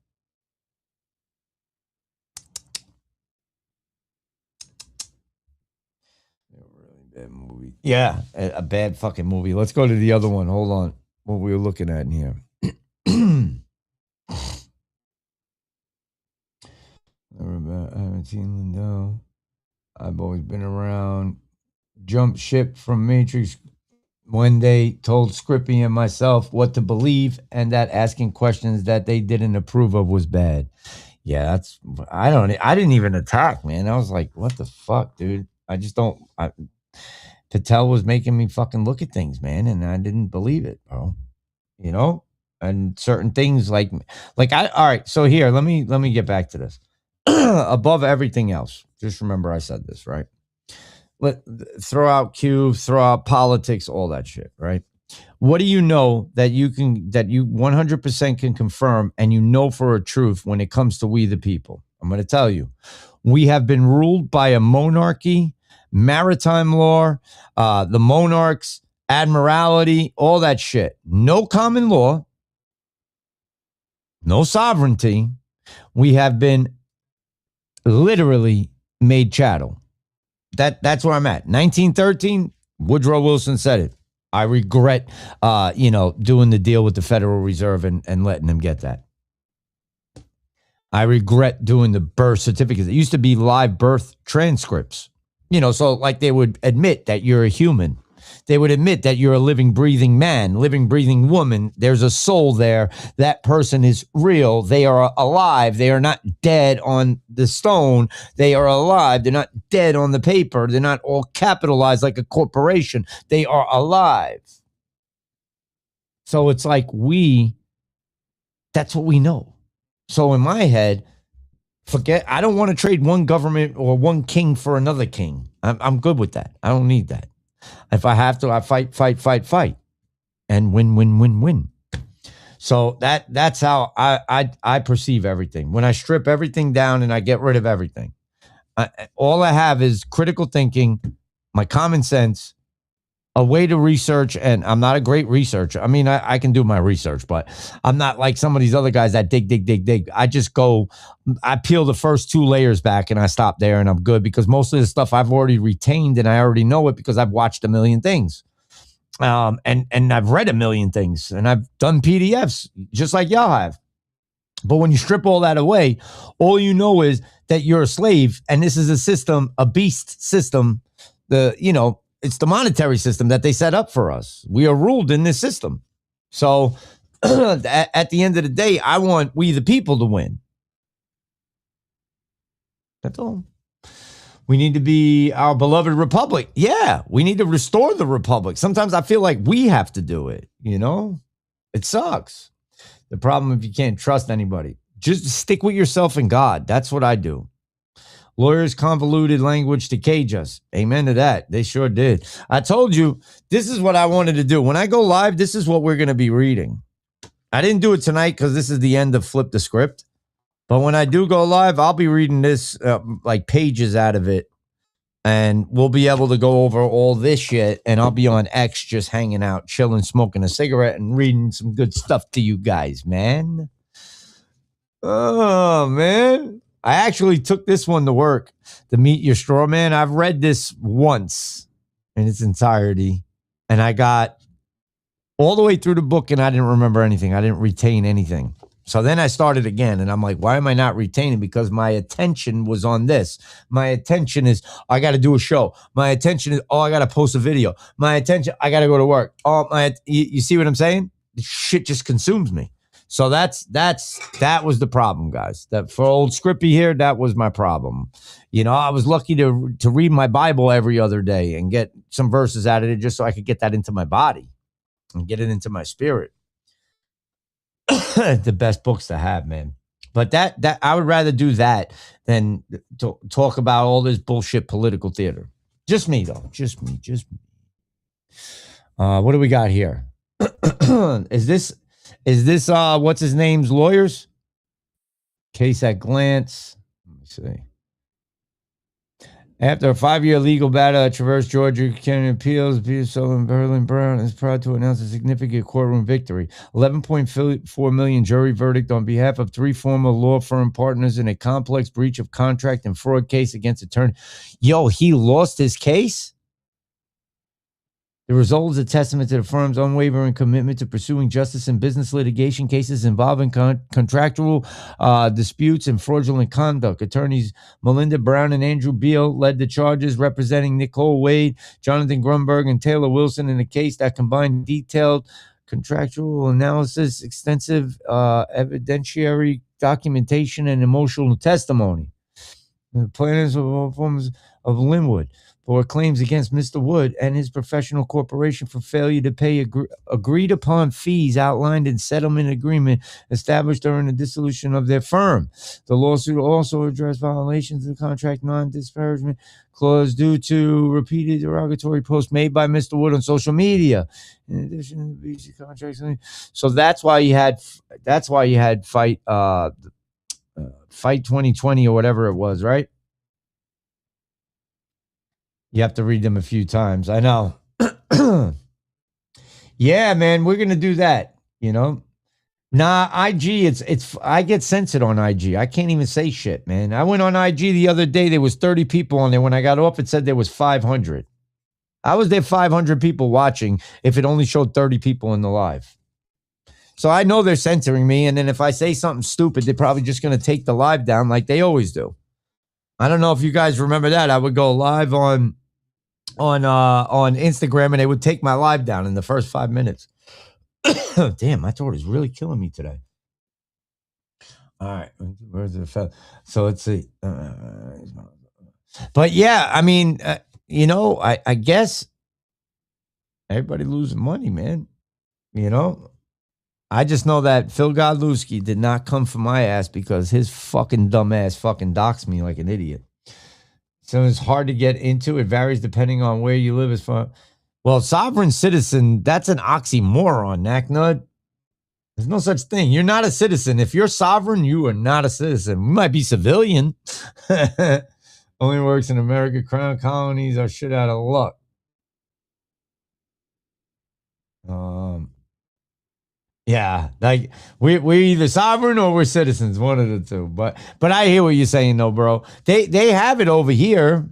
Movie. Yeah, a bad fucking movie. Let's go to the other one. Hold on. What we were looking at in here. I haven't seen Lindell. I've always been around. Jumped ship from Matrix when they told Skrippy and myself what to believe, and that asking questions that they didn't approve of was bad. Yeah, I didn't even attack, man. I was like, what the fuck, dude? I just don't. Patel was making me fucking look at things, man, and I didn't believe it, bro. You know, and certain things all right. So here, let me get back to this. Above everything else, just remember I said this, right? Throw out Q, throw out politics, all that shit, right? What do you know that you 100% can confirm and you know for a truth when it comes to we the people? I'm going to tell you. We have been ruled by a monarchy, maritime law, the monarchs, admiralty, all that shit. No common law, no sovereignty. We have been literally made chattel. That's where I'm at. 1913, Woodrow Wilson said it. I regret, doing the deal with the Federal Reserve and letting them get that. I regret doing the birth certificates. It used to be live birth transcripts. So like they would admit that you're a human. They would admit that you're a living, breathing man, living, breathing woman. There's a soul there. That person is real. They are alive. They are not dead on the stone. They are alive. They're not dead on the paper. They're not all capitalized like a corporation. They are alive. So it's like that's what we know. So in my head, I don't want to trade one government or one king for another king. I'm good with that. I don't need that. If I have to, I fight, and win. So that's how I perceive everything. When I strip everything down and I get rid of everything, all I have is critical thinking, my common sense, a way to research, and I'm not a great researcher. I mean, I can do my research, but I'm not like some of these other guys that dig. I just I peel the first 2 layers back and I stop there and I'm good because most of the stuff I've already retained and I already know it because I've watched a million things. And I've read a million things and I've done PDFs just like y'all have. But when you strip all that away, all you know is that you're a slave and this is a system, a beast system, it's the monetary system that they set up for us. We are ruled in this system. So at the end of the day, I want we the people to win. That's all. We need to be our beloved republic. Yeah, we need to restore the republic. Sometimes I feel like we have to do it, It sucks. The problem if you can't trust anybody. Just stick with yourself and God. That's what I do. Lawyers convoluted language to cage us. Amen to that. They sure did. I told you, this is what I wanted to do. When I go live, this is what we're going to be reading. I didn't do it tonight because this is the end of Flip the Script. But when I do go live, I'll be reading this, like pages out of it. And we'll be able to go over all this shit. And I'll be on X just hanging out, chilling, smoking a cigarette, and reading some good stuff to you guys, man. Oh, man. I actually took this one to work, the Meet Your Straw Man. I've read this once in its entirety, and I got all the way through the book, and I didn't remember anything. I didn't retain anything. So then I started again, and I'm like, why am I not retaining? Because my attention was on this. My attention is, I got to do a show. My attention is, I got to post a video. My attention, I got to go to work. You see what I'm saying? The shit just consumes me. So that was the problem, guys. That for old Skrippy here, that was my problem. I was lucky to read my Bible every other day and get some verses out of it just so I could get that into my body and get it into my spirit. The best books to have, man. But that I would rather do that than to talk about all this bullshit political theater. Just me, though. Just me. What do we got here? Is this what's his name's lawyers? Case at glance. Let me see. After a 5-year legal battle at Traverse, Georgia, County Appeals, Sullivan Berlin Brown is proud to announce a significant courtroom victory. $11.4 million jury verdict on behalf of 3 former law firm partners in a complex breach of contract and fraud case against attorney. Yo, he lost his case? The result is a testament to the firm's unwavering commitment to pursuing justice in business litigation cases involving contractual disputes and fraudulent conduct. Attorneys Melinda Brown and Andrew Beal led the charges, representing Nicole Wade, Jonathan Grunberg, and Taylor Wilson in a case that combined detailed contractual analysis, extensive evidentiary documentation, and emotional testimony. The plaintiffs of all forms of Linwood. for claims against Mr. Wood and his professional corporation for failure to pay agreed upon fees outlined in settlement agreement established during the dissolution of their firm. The lawsuit also addressed violations of the contract non-disparagement clause due to repeated derogatory posts made by Mr. Wood on social media. In addition to the BC contracts, so that's why you had fight 2020 or whatever it was, right? You have to read them a few times. I know. Yeah, man, we're gonna do that. You know, nah, IG. It's. I get censored on IG. I can't even say shit, man. I went on IG the other day. There was 30 people on there. When I got off, it said there was 500. I was there 500 people watching. If it only showed 30 people in the live. So I know they're censoring me. And then if I say something stupid, they're probably just gonna take the live down like they always do. I don't know if you guys remember that. I would go live on Instagram and they would take my live down in the first 5 minutes. Damn, my throat is really killing me today. All right, where's the so let's see. But yeah, I mean, you know, I guess everybody losing money, man. You know, I just know that Phil Godlewski did not come for my ass because his fucking dumb ass fucking doxed me like an idiot. So it's hard to get into. It varies depending on where you live. As far, well, sovereign citizen, that's an oxymoron, Knacknut. There's no such thing. You're not a citizen. If you're sovereign, you are not a citizen. You might be civilian. Only works in America. Crown colonies are shit out of luck. Yeah, like we're either sovereign or we're citizens, one of the two. But I hear what you're saying, though, bro. They have it over here.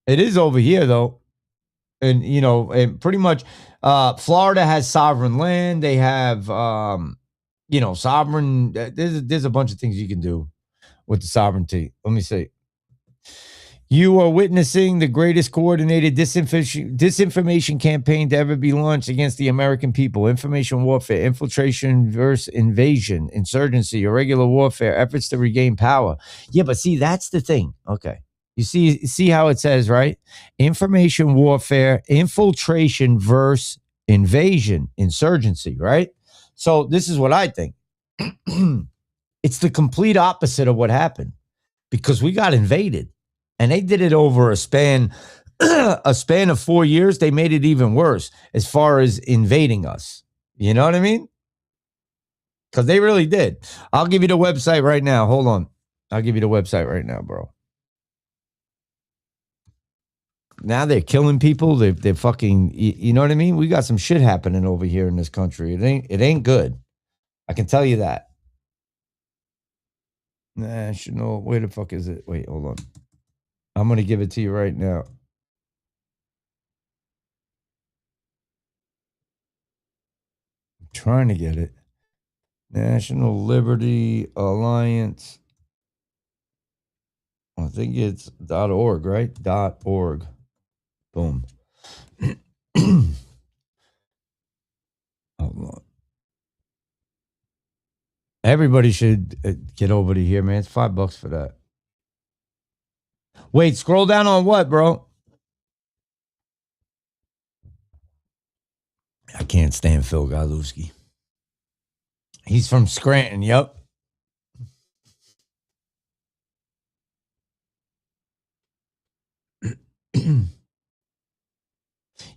It is over here, though, and you know, and pretty much, Florida has sovereign land. They have, you know, sovereign. There's a bunch of things you can do with the sovereignty. Let me see. You are witnessing the greatest coordinated disinformation campaign to ever be launched against the American people. Information warfare, infiltration versus invasion, insurgency, irregular warfare, efforts to regain power. Yeah, but see, that's the thing. Okay. You see how it says, right? Information warfare, infiltration versus invasion, insurgency, right? So this is what I think. It's the complete opposite of what happened because we got invaded. And they did it over a span of 4 years. They made it even worse as far as invading us. You know what I mean? Because they really did. I'll give you the website right now. Hold on. I'll give you the website right now, bro. Now they're killing people. They're fucking, you know what I mean? We got some shit happening over here in this country. It ain't good. I can tell you that. National, where the fuck is it? Wait, hold on. I'm going to give it to you right now. I'm trying to get it. National Liberty Alliance. I think it's .org, right? .org. Boom. Hold on. Everybody should get over to here, man. It's $5 for that. Wait, scroll down on what, bro? I can't stand Phil Godlewski. He's from Scranton, yep.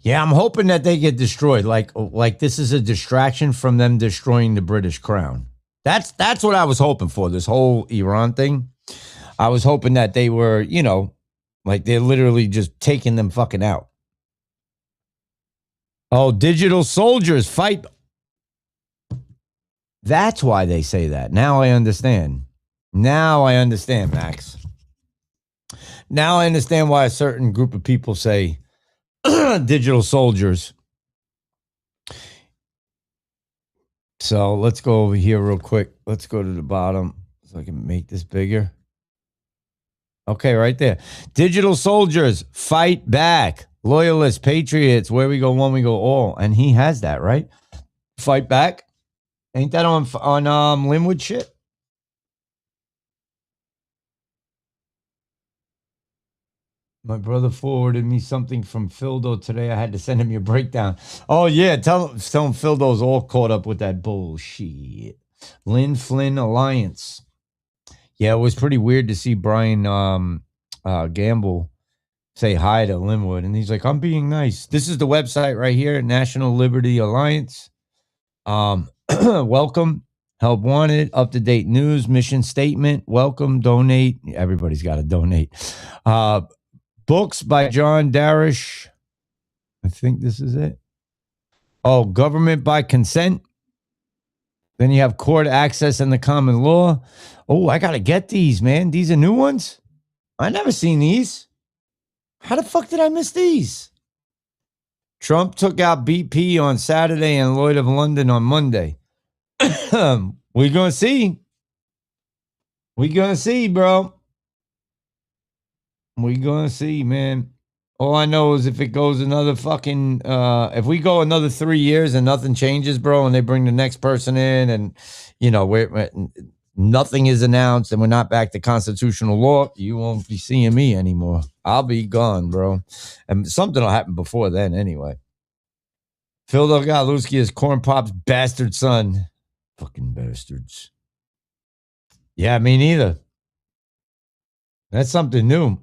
Yeah, I'm hoping that they get destroyed. Like this is a distraction from them destroying the British crown. That's what I was hoping for, this whole Iran thing. I was hoping that they were, you know, like they're literally just taking them fucking out. Oh, digital soldiers fight. That's why they say that. Now I understand. Now I understand, Max. Now I understand why a certain group of people say digital soldiers. So let's go over here real quick. Let's go to the bottom so I can make this bigger. Okay, right there. Digital soldiers, fight back. Loyalists, patriots, where we go one, we go all. And he has that, right? Fight back. Ain't that on Linwood shit? My brother forwarded me something from Phildo today. I had to send him your breakdown. Oh, yeah. Tell him Phildo's all caught up with that bullshit. Lynn Flynn Alliance. Yeah, it was pretty weird to see Brian Gamble say hi to Linwood. And he's like, I'm being nice. This is the website right here, National Liberty Alliance. Welcome. Help wanted. Up-to-date news. Mission statement. Welcome. Donate. Everybody's got to donate. Books by John Darish. I think this is it. Oh, government by consent. Then you have court access and the common law. Oh, I got to get these, man. These are new ones. I never seen these. How the fuck did I miss these? Trump took out BP on Saturday and Lloyd of London on Monday. We're going to see. We're going to see, bro. We're going to see, man. All I know is if it goes another fucking, if we go another 3 years and nothing changes, bro, and they bring the next person in and, you know, nothing is announced and we're not back to constitutional law, you won't be seeing me anymore. I'll be gone, bro. And something will happen before then anyway. Phil Galuski is Corn Pop's bastard son. Fucking bastards. Yeah, me neither. That's something new.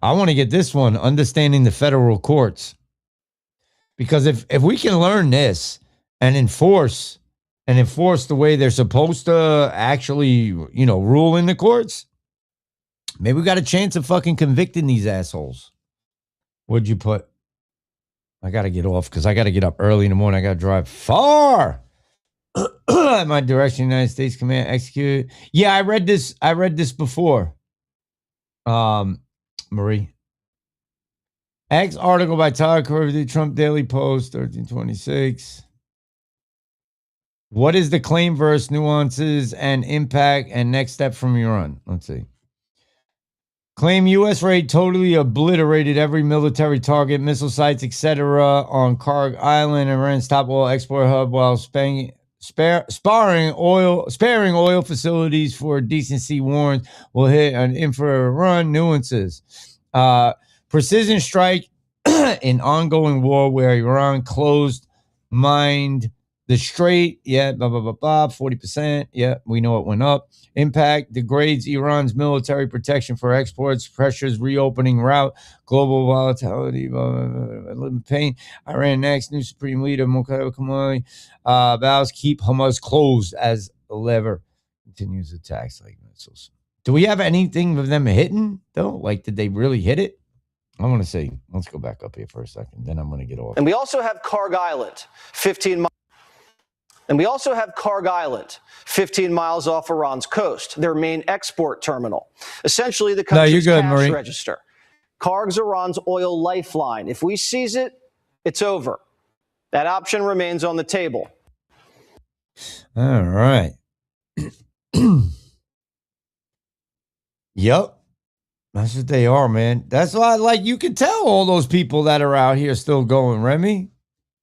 I want to get this one, understanding the federal courts. Because if we can learn this and enforce the way they're supposed to actually, you know, rule in the courts, maybe we got a chance of fucking convicting these assholes. What'd you put? I got to get off because I got to get up early in the morning. I got to drive far. My direction, United States Command, execute. Yeah, I read this before. Marie. X article by Tyler Corey, Trump Daily Post, 1326. What is the claim verse, nuances, and impact, and next step from Iran? Let's see. Claim U.S. raid totally obliterated every military target, missile sites, etc. on Karg Island. Iran's top oil export hub while sparing oil facilities for decency warrants will hit an infra-run nuances. Precision strike in ongoing war where Iran closed mined the strait. Yeah, blah, blah, blah, blah, 40%. Yeah, we know it went up. Impact degrades Iran's military protection for exports, pressures reopening route, global volatility, pain. Iran next, new supreme leader, Mokhtar Kamali, vows keep Hamas closed as a lever. Continues attacks like missiles. Do we have anything of them hitting, though? Like, did they really hit it? I want to see. Let's go back up here for a second. Then I'm going to get off. And we also have Karg Island, 15 miles. And we also have Karg Island, 15 miles off Iran's coast, their main export terminal. Essentially, the country's cash register. Karg's Iran's oil lifeline. If we seize it, it's over. That option remains on the table. All right. Yep. That's what they are, man. That's why, like, you can tell all those people that are out here still going, Remy.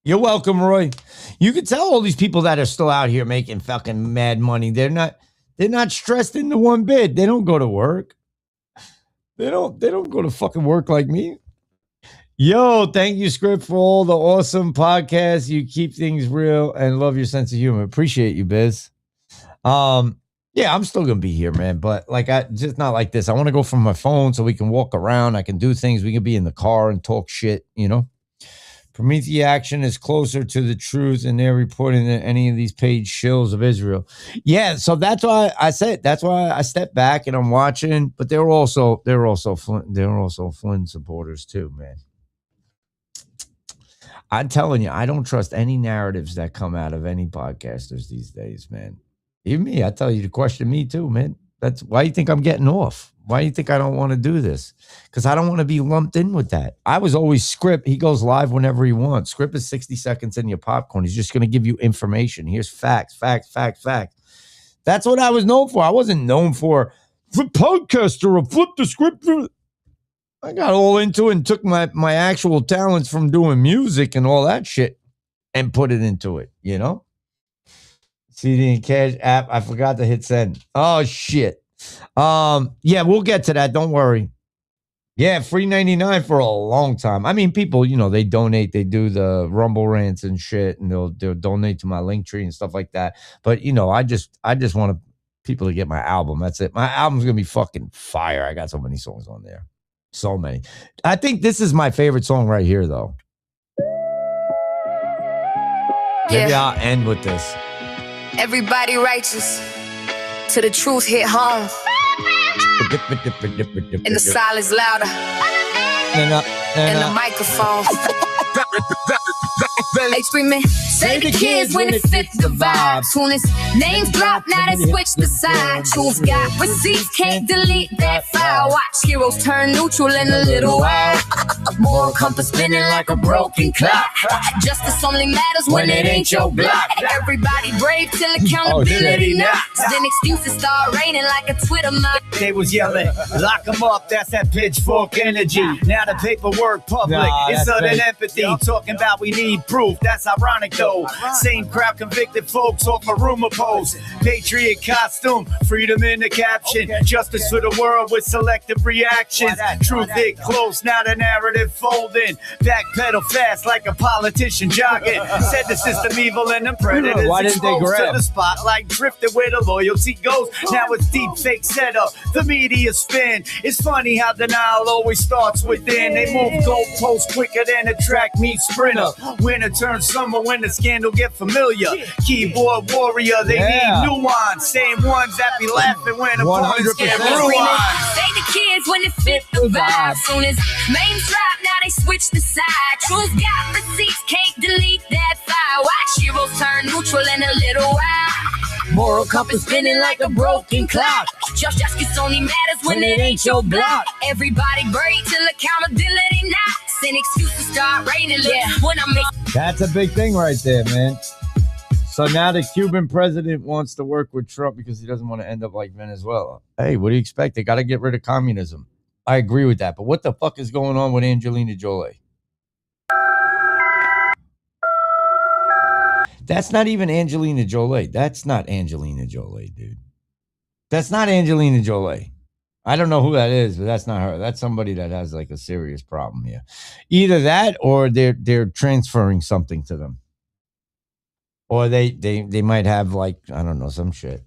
You're welcome, Roy. You can tell all these people that are still out here making fucking mad money. They're not stressed into one bit. They don't go to work. They don't go to fucking work like me. Yo, thank you, Skript, for all the awesome podcasts. You keep things real and love your sense of humor. Appreciate you, Biz. Yeah, I'm still gonna be here, man. But like, I just not like this. I want to go from my phone so we can walk around. I can do things. We can be in the car and talk shit, you know. Prometheus action is closer to the truth and they're reporting than any of these paid shills of Israel. Yeah, so that's why I said, that's why I stepped back and I'm watching, but they're also Flynn supporters too, man. I'm telling you, I don't trust any narratives that come out of any podcasters these days, man. Even me, I tell you to question me too, man. That's why you think I'm getting off. Why do you think I don't want to do this? Because I don't want to be lumped in with that. I was always Skript. He goes live whenever he wants. Skript is 60 seconds in your popcorn. He's just going to give you information. Here's facts. That's what I was known for. I wasn't known for podcaster or flip the script. I got all into it and took my actual talents from doing music and all that shit and put it into it, you know? CD and Cash app. I forgot to hit send. Oh, shit. Yeah, we'll get to that. Don't worry. Yeah, free 99 for a long time. I mean, people, you know, they donate, they do the Rumble rants and shit, and they'll donate to my Linktree and stuff like that. But you know, I just want people to get my album. That's it. My album's gonna be fucking fire. I got so many songs on there, so many. I think this is my favorite song right here, though. Maybe I'll end with this. Everybody righteous till the truth hit home. And the silence louder. And the microphone. They screaming, save the kids when it fits the vibe. Soon as names drop, now they switch the side. Truth got receipts, can't delete that file. Watch heroes turn neutral in a little while. A moral compass spinning like a broken clock. Justice only matters when it ain't your block. Everybody brave till accountability knocks. Then excuses start raining like a Twitter mob. They was yelling, lock them up, that's that pitchfork energy. Now the paperwork public, it's sudden empathy. Talking about we need proof, that's ironic though. Same crowd convicted folks off a rumor post. Patriot costume, freedom in the caption. Justice for the world with selective reactions. Truth hit close, now the narrative folding. Backpedal fast like a politician jogging. Said the system evil and the predators exposed to the spotlight. Drifted where the loyalty goes. Now it's deep fake setup. The media spin. It's funny how denial always starts within. They move goalposts quicker than a track meets sprinter. Winter turns summer when the scandal get familiar. Keyboard warrior, they need nuance. Same ones that be laughing when opponents get ruined. Say the kids when it fit the vibe. Soon as names drop, now they switch the side. Truth got receipts, can't delete that file. Watch heroes turn neutral in a little while. Moral compass spinning like a broken clock. Justice only matters when it ain't your block. Everybody brave till accountability knocks. And excuses start raining. When I make That's a big thing right there, man. So now the Cuban president wants to work with Trump because he doesn't want to end up like Venezuela. Hey, what do you expect? They got to get rid of communism. I agree with that. But what the fuck is going on with Angelina Jolie? That's not even Angelina Jolie. That's not Angelina Jolie, dude. That's not Angelina Jolie. I don't know who that is, but that's not her. That's somebody that has like a serious problem here. Either that or they're transferring something to them. Or they might have like, I don't know, some shit.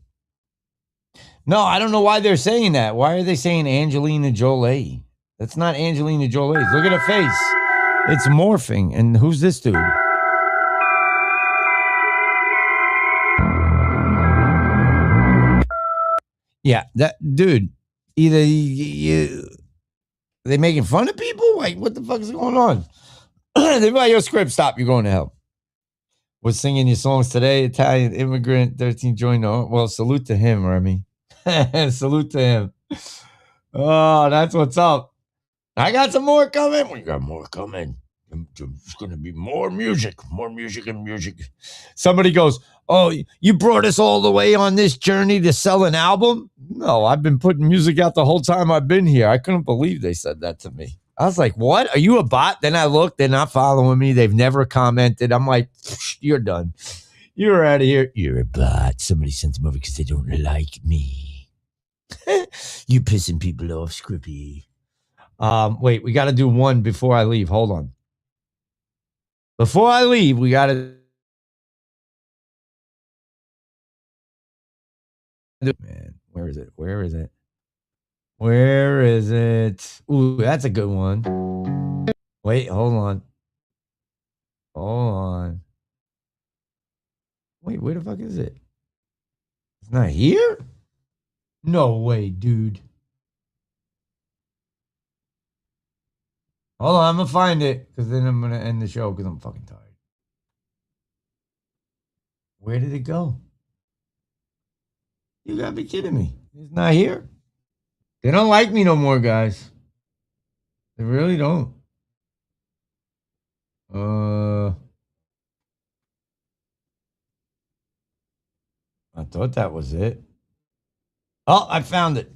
No, I don't know why they're saying that. Why are they saying Angelina Jolie? That's not Angelina Jolie. Look at her face. It's morphing. And who's this dude? Yeah, that dude. Either they making fun of people? Like, what the fuck is going on? They be like, yo, Skript, stop. You're going to hell. Was singing your songs today. Italian immigrant, 13 joined. Well, salute to him, Remy. Salute to him. Oh, that's what's up. I got some more coming. We got more coming. It's going to be more music and music. Somebody goes, oh, you brought us all the way on this journey to sell an album? No, I've been putting music out the whole time I've been here. I couldn't believe they said that to me. I was like, what? Are you a bot? Then I looked. They're not following me. They've never commented. I'm like, you're done. You're out of here. You're a bot. Somebody sent them over because they don't like me. You pissing people off, Skrippy. Wait, we got to do one before I leave. Hold on. Before I leave, we got to... Man, where is it? Where is it? Where is it? Ooh, that's a good one. Wait, hold on. Hold on. Wait, where the fuck is it? It's not here? No way, dude. Hold on, I'm going to find it because then I'm going to end the show because I'm fucking tired. Where did it go? You got to be kidding me. It's not here. They don't like me no more, guys. They really don't. I thought that was it. Oh, I found it.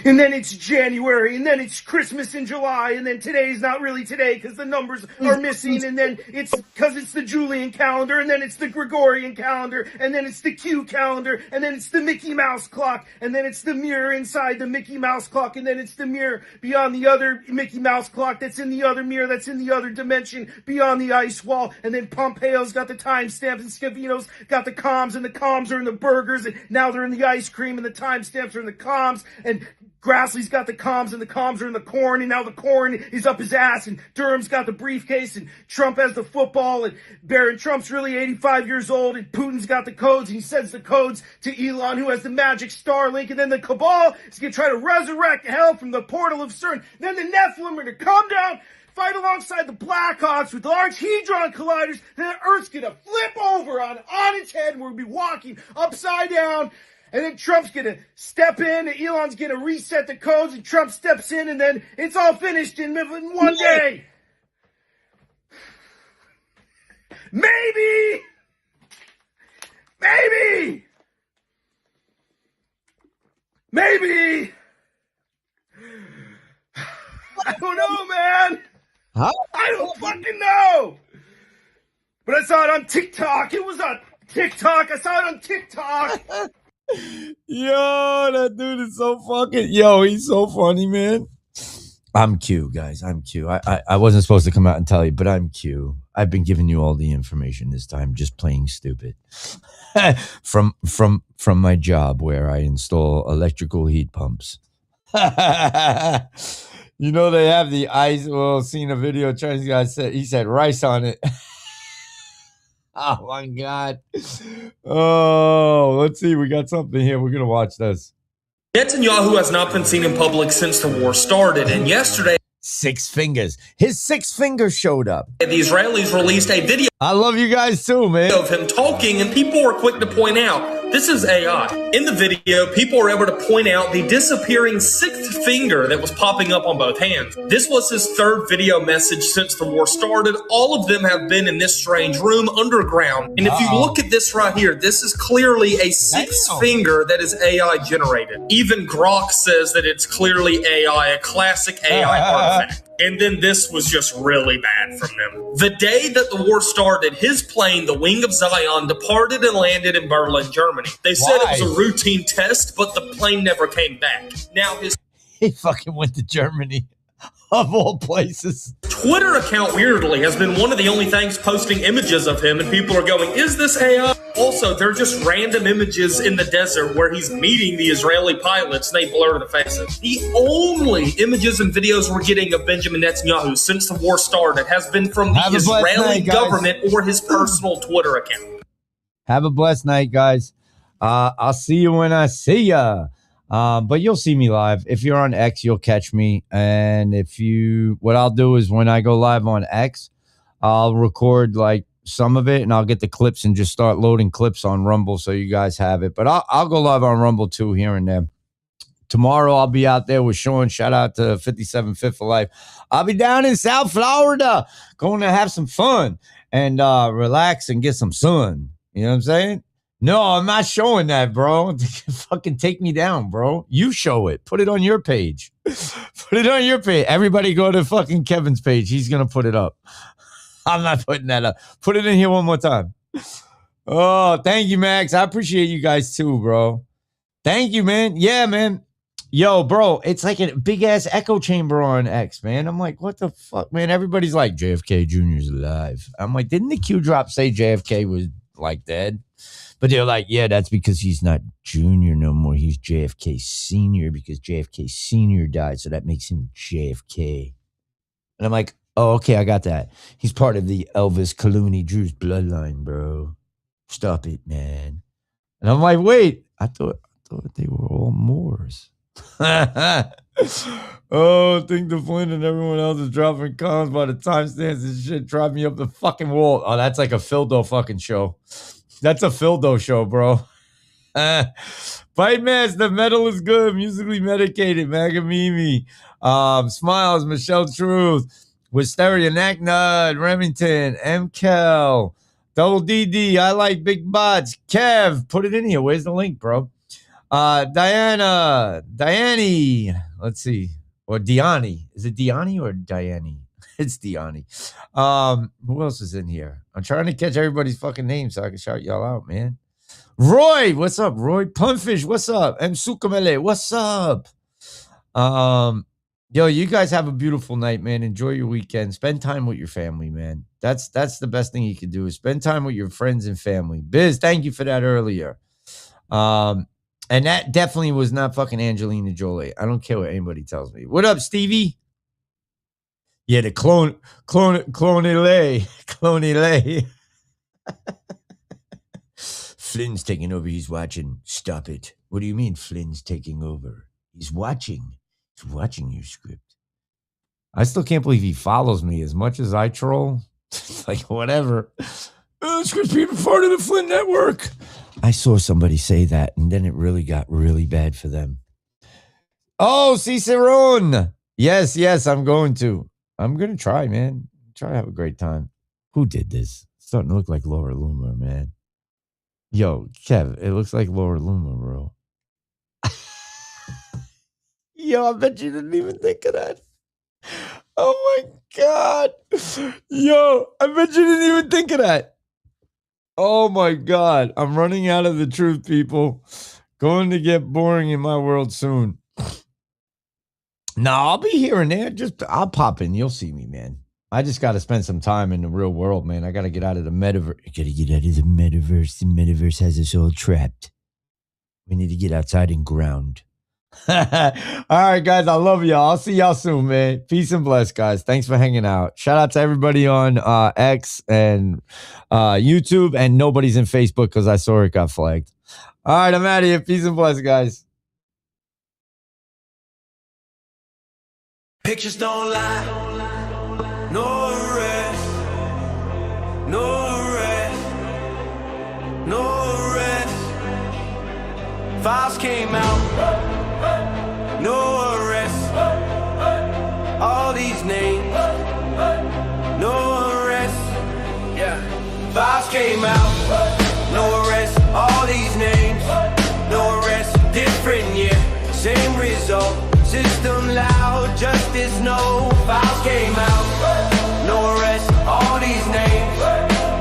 and then it's January, and then it's Christmas in July, and then today's not really today because the numbers are missing, and then it's because it's the Julian calendar, and then it's the Gregorian calendar, and then it's the Q calendar, and then it's the Mickey Mouse clock, and then it's the mirror inside the Mickey Mouse clock, and then it's the mirror beyond the other Mickey Mouse clock that's in the other mirror that's in the other dimension beyond the ice wall, and then Pompeo's got the timestamps, and Scavino's got the comms, and the comms are in the burgers, and now they're in the ice cream, and the timestamps are in the comms, and Grassley's got the comms, and the comms are in the corn, and now the corn is up his ass, and Durham's got the briefcase, and Trump has the football, and Barron Trump's really 85 years old, and Putin's got the codes, and he sends the codes to Elon, who has the magic Starlink, and then the cabal is going to try to resurrect hell from the portal of CERN. Then the Nephilim are going to come down, fight alongside the Blackhawks with large Hadron Colliders, and then Earth's going to flip over on its head, and we're going to be walking upside down. And then Trump's going to step in, and Elon's going to reset the codes, and Trump steps in, and then it's all finished in one day. Maybe. I don't know, man. Huh? I don't fucking know. But I saw it on TikTok. It was on TikTok. I saw it on TikTok. Yo, that dude is so fucking... Yo, he's so funny, man. I'm Q, guys. I'm Q. I wasn't supposed to come out and tell you, but I'm Q. I've been giving you all the information this time, just playing stupid. from my job where I install electrical heat pumps. You know, they have the ice. Well, seen a video, Chinese guy said, he said rice on it. Oh my God. Oh, let's see. We got something here. We're going to watch this. Netanyahu has not been seen in public since the war started. And yesterday, 6 fingers. His 6 fingers showed up. the Israelis released a video I love you guys too, man. of him talking, and people were quick to point out this is AI. In the video, people were able to point out the disappearing 6th finger that was popping up on both hands. This was his 3rd video message since the war started. All of them have been in this strange room underground. And if you look at this right here, this is clearly a 6th finger that is AI generated. Even Grok says that it's clearly AI, a classic AI artifact. And then this was just really bad from them. The day that the war started, his plane, the Wing of Zion, departed and landed in Berlin, Germany. They said it was a routine test, but the plane never came back. Now he fucking went to Germany, of all places. Twitter account, weirdly, has been one of the only things posting images of him, and people are going, is this AI? Also, they're just random images in the desert where he's meeting the Israeli pilots, and they blur the faces. The only images and videos we're getting of Benjamin Netanyahu since the war started has been from the Israeli government or his personal Twitter account. Have a blessed night, guys. I'll see you when I see ya. But you'll see me live. If you're on X, you'll catch me. And what I'll do is when I go live on X, I'll record like some of it and I'll get the clips and just start loading clips on Rumble so you guys have it. But I'll go live on Rumble too here and there. Tomorrow I'll be out there with Sean. Shout out to 57 Fifth for Life. I'll be down in South Florida going to have some fun and relax and get some sun. You know what I'm saying? No, I'm not showing that, bro. Fucking take me down, bro. You show it. Put it on your page. Put it on your page. Everybody go to fucking Kevin's page. He's going to put it up. I'm not putting that up. Put it in here one more time. Oh, thank you, Max. I appreciate you guys too, bro. Thank you, man. Yeah, man. Yo, bro, it's like a big-ass echo chamber on X, man. I'm like, what the fuck, man? Everybody's like, JFK Jr.'s alive. I'm like, didn't the Q drop say JFK was, like, dead? But they're like, yeah, that's because he's not Junior no more. He's JFK Senior because JFK Senior died, so that makes him JFK. And I'm like, oh, okay, I got that. He's part of the Elvis Clooney Jews bloodline, bro. Stop it, man. And I'm like, wait, I thought they were all Moors. Oh, think the Flynn and everyone else is dropping comments by the timestamps and shit. Drive me up the fucking wall. Oh, that's like a Phildo fucking show. That's a Phildo show, bro. Bite Mask, the metal is good. Musically medicated. Magamimi. Smiles, Michelle Truth. Wisteria, Nacknud, Remington, MKel, Double DD. I like big butts. Kev, put it in here. Where's the link, bro? Diane. Let's see. Or Diani. Is it Diani or Diane? It's Diani. Who else is in here? I'm trying to catch everybody's fucking name so I can shout y'all out, man. Roy, what's up? Roy Punfish, what's up? M. Sukamele, what's up? Yo, you guys have a beautiful night, man. Enjoy your weekend. Spend time with your family, man. That's the best thing you can do is spend time with your friends and family. Biz, thank you for that earlier. And that definitely was not fucking Angelina Jolie. I don't care what anybody tells me. What up, Stevie? Yeah, the clone. Flynn's taking over. He's watching. Stop it. What do you mean Flynn's taking over? He's watching. He's watching your script. I still can't believe he follows me as much as I troll. Like, whatever. Script people part of the Flynn network. I saw somebody say that, and then it really got really bad for them. Oh, Cicerone. Yes, I'm going to try, man. Try to have a great time. Who did this? It's starting to look like Laura Loomer, man. Yo, Kev, it looks like Laura Loomer, bro. Yo, I bet you didn't even think of that. Oh, my God. Yo, I bet you didn't even think of that. Oh, my God. I'm running out of the truth, people. Going to get boring in my world soon. No, I'll be here and there. I'll pop in. You'll see me, man. I just got to spend some time in the real world, man. I got to get out of the metaverse. I got to get out of the metaverse. The metaverse has us all trapped. We need to get outside and ground. All right, guys. I love y'all. I'll see y'all soon, man. Peace and bless, guys. Thanks for hanging out. Shout out to everybody on X and YouTube, and nobody's in Facebook because I saw it got flagged. All right, I'm out of here. Peace and bless, guys. Pictures don't lie. No rest. No rest. No rest. Files came out. No arrest. All these names. No arrest. Yeah. Files came out. No arrest. All these names. No arrest. Different year. Same result. System loud. Justice no. Files came out. No arrest. All these names.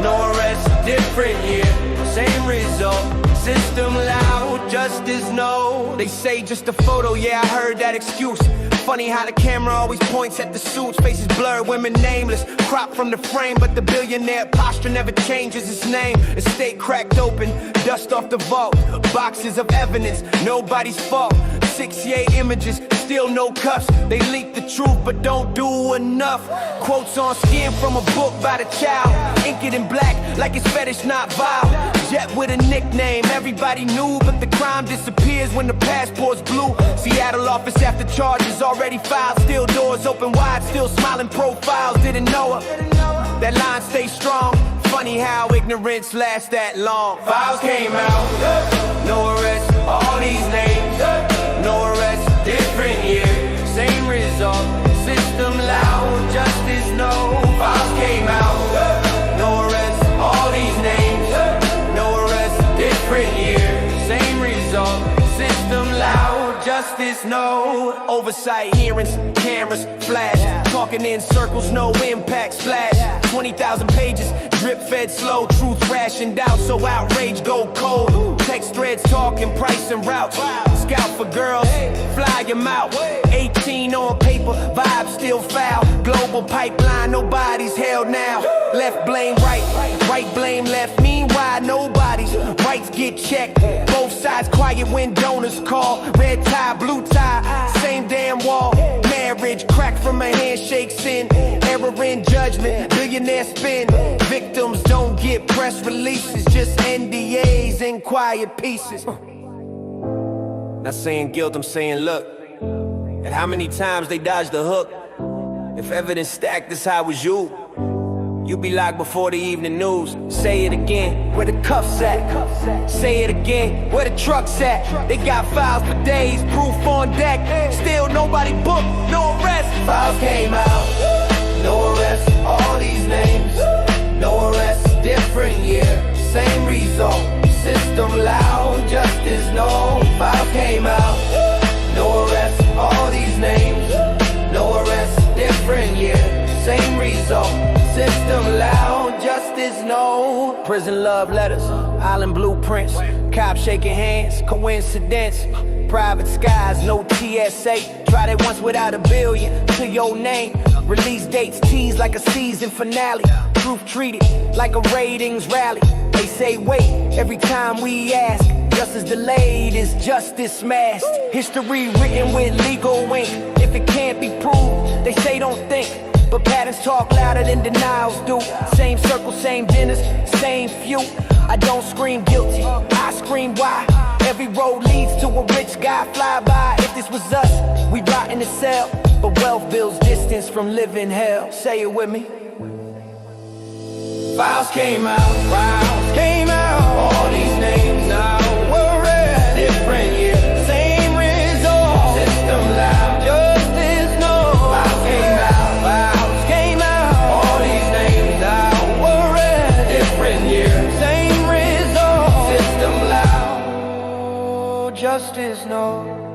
No arrest. Different year. Same result. System loud, justice no. They say just a photo, yeah, I heard that excuse. Funny how the camera always points at the suits. Faces blurred, women nameless, cropped from the frame. But the billionaire posture never changes his name. Estate cracked open, dust off the vault. Boxes of evidence, nobody's fault. 68 images, still no cuffs. They leak the truth but don't do enough. Quotes on skin from a book by the child. Ink it in black like it's fetish, not vile. Jet with a nickname, everybody knew. But the crime disappears when the passport's blue. Seattle office after charges already filed. Still doors open wide, still smiling profiles. Didn't know her, that line stays strong. Funny how ignorance lasts that long. Files came out, no arrest, all these names. No arrest, different year, same result. System loud, justice no. Files came out, no arrest, all these names. No arrest, different year, same result. System loud, justice no. Oversight, hearings, cameras, flash. Talking in circles, no impact, splash. 20,000 pages, drip fed slow. Truth rationed out, so outrage go cold. Text threads talking price and routes. Scout for girls, fly them out. 18 on paper, vibe still foul. Global pipeline, nobody's held now. Left blame right, right blame left. Meanwhile, nobody's rights get checked. Both sides quiet when donors call. Red tie, blue tie, same damn wall. Marriage cracked from a handshake sin. Error in judgment, billionaire spin. Victims don't get press releases, just NDAs and quiet pieces. Not saying guilt, I'm saying look. At how many times they dodged the hook. If evidence stacked this high was you, you'd be locked before the evening news. Say it again, where the cuffs at? Say it again, where the trucks at? They got files for days, proof on deck. Still nobody booked, no arrest. Files came out, no arrest, all these names. No arrest, different year, same result. System loud, justice no. Files files came out. No arrest, all these names. No arrest, different year, same result. System loud, justice no. Prison love letters, island blueprints. Cops shaking hands, coincidence. Private skies, no TSA. Tried it once without a billion to your name. Release dates teased like a season finale. Truth treated like a ratings rally. They say wait every time we ask. Justice delayed is justice smashed. History written with legal ink. If it can't be proved, they say don't think. But patterns talk louder than denials do. Same circle, same dinners, same few. I don't scream guilty, I scream why. Every road leads to a rich guy fly by. If this was us, we'd rot in a cell. But wealth builds distance from living hell. Say it with me. Files came out, all these names now were read. Different year, same result. System loud, justice no. Files came out, all these names now were read. Different year, same result. System loud, justice no.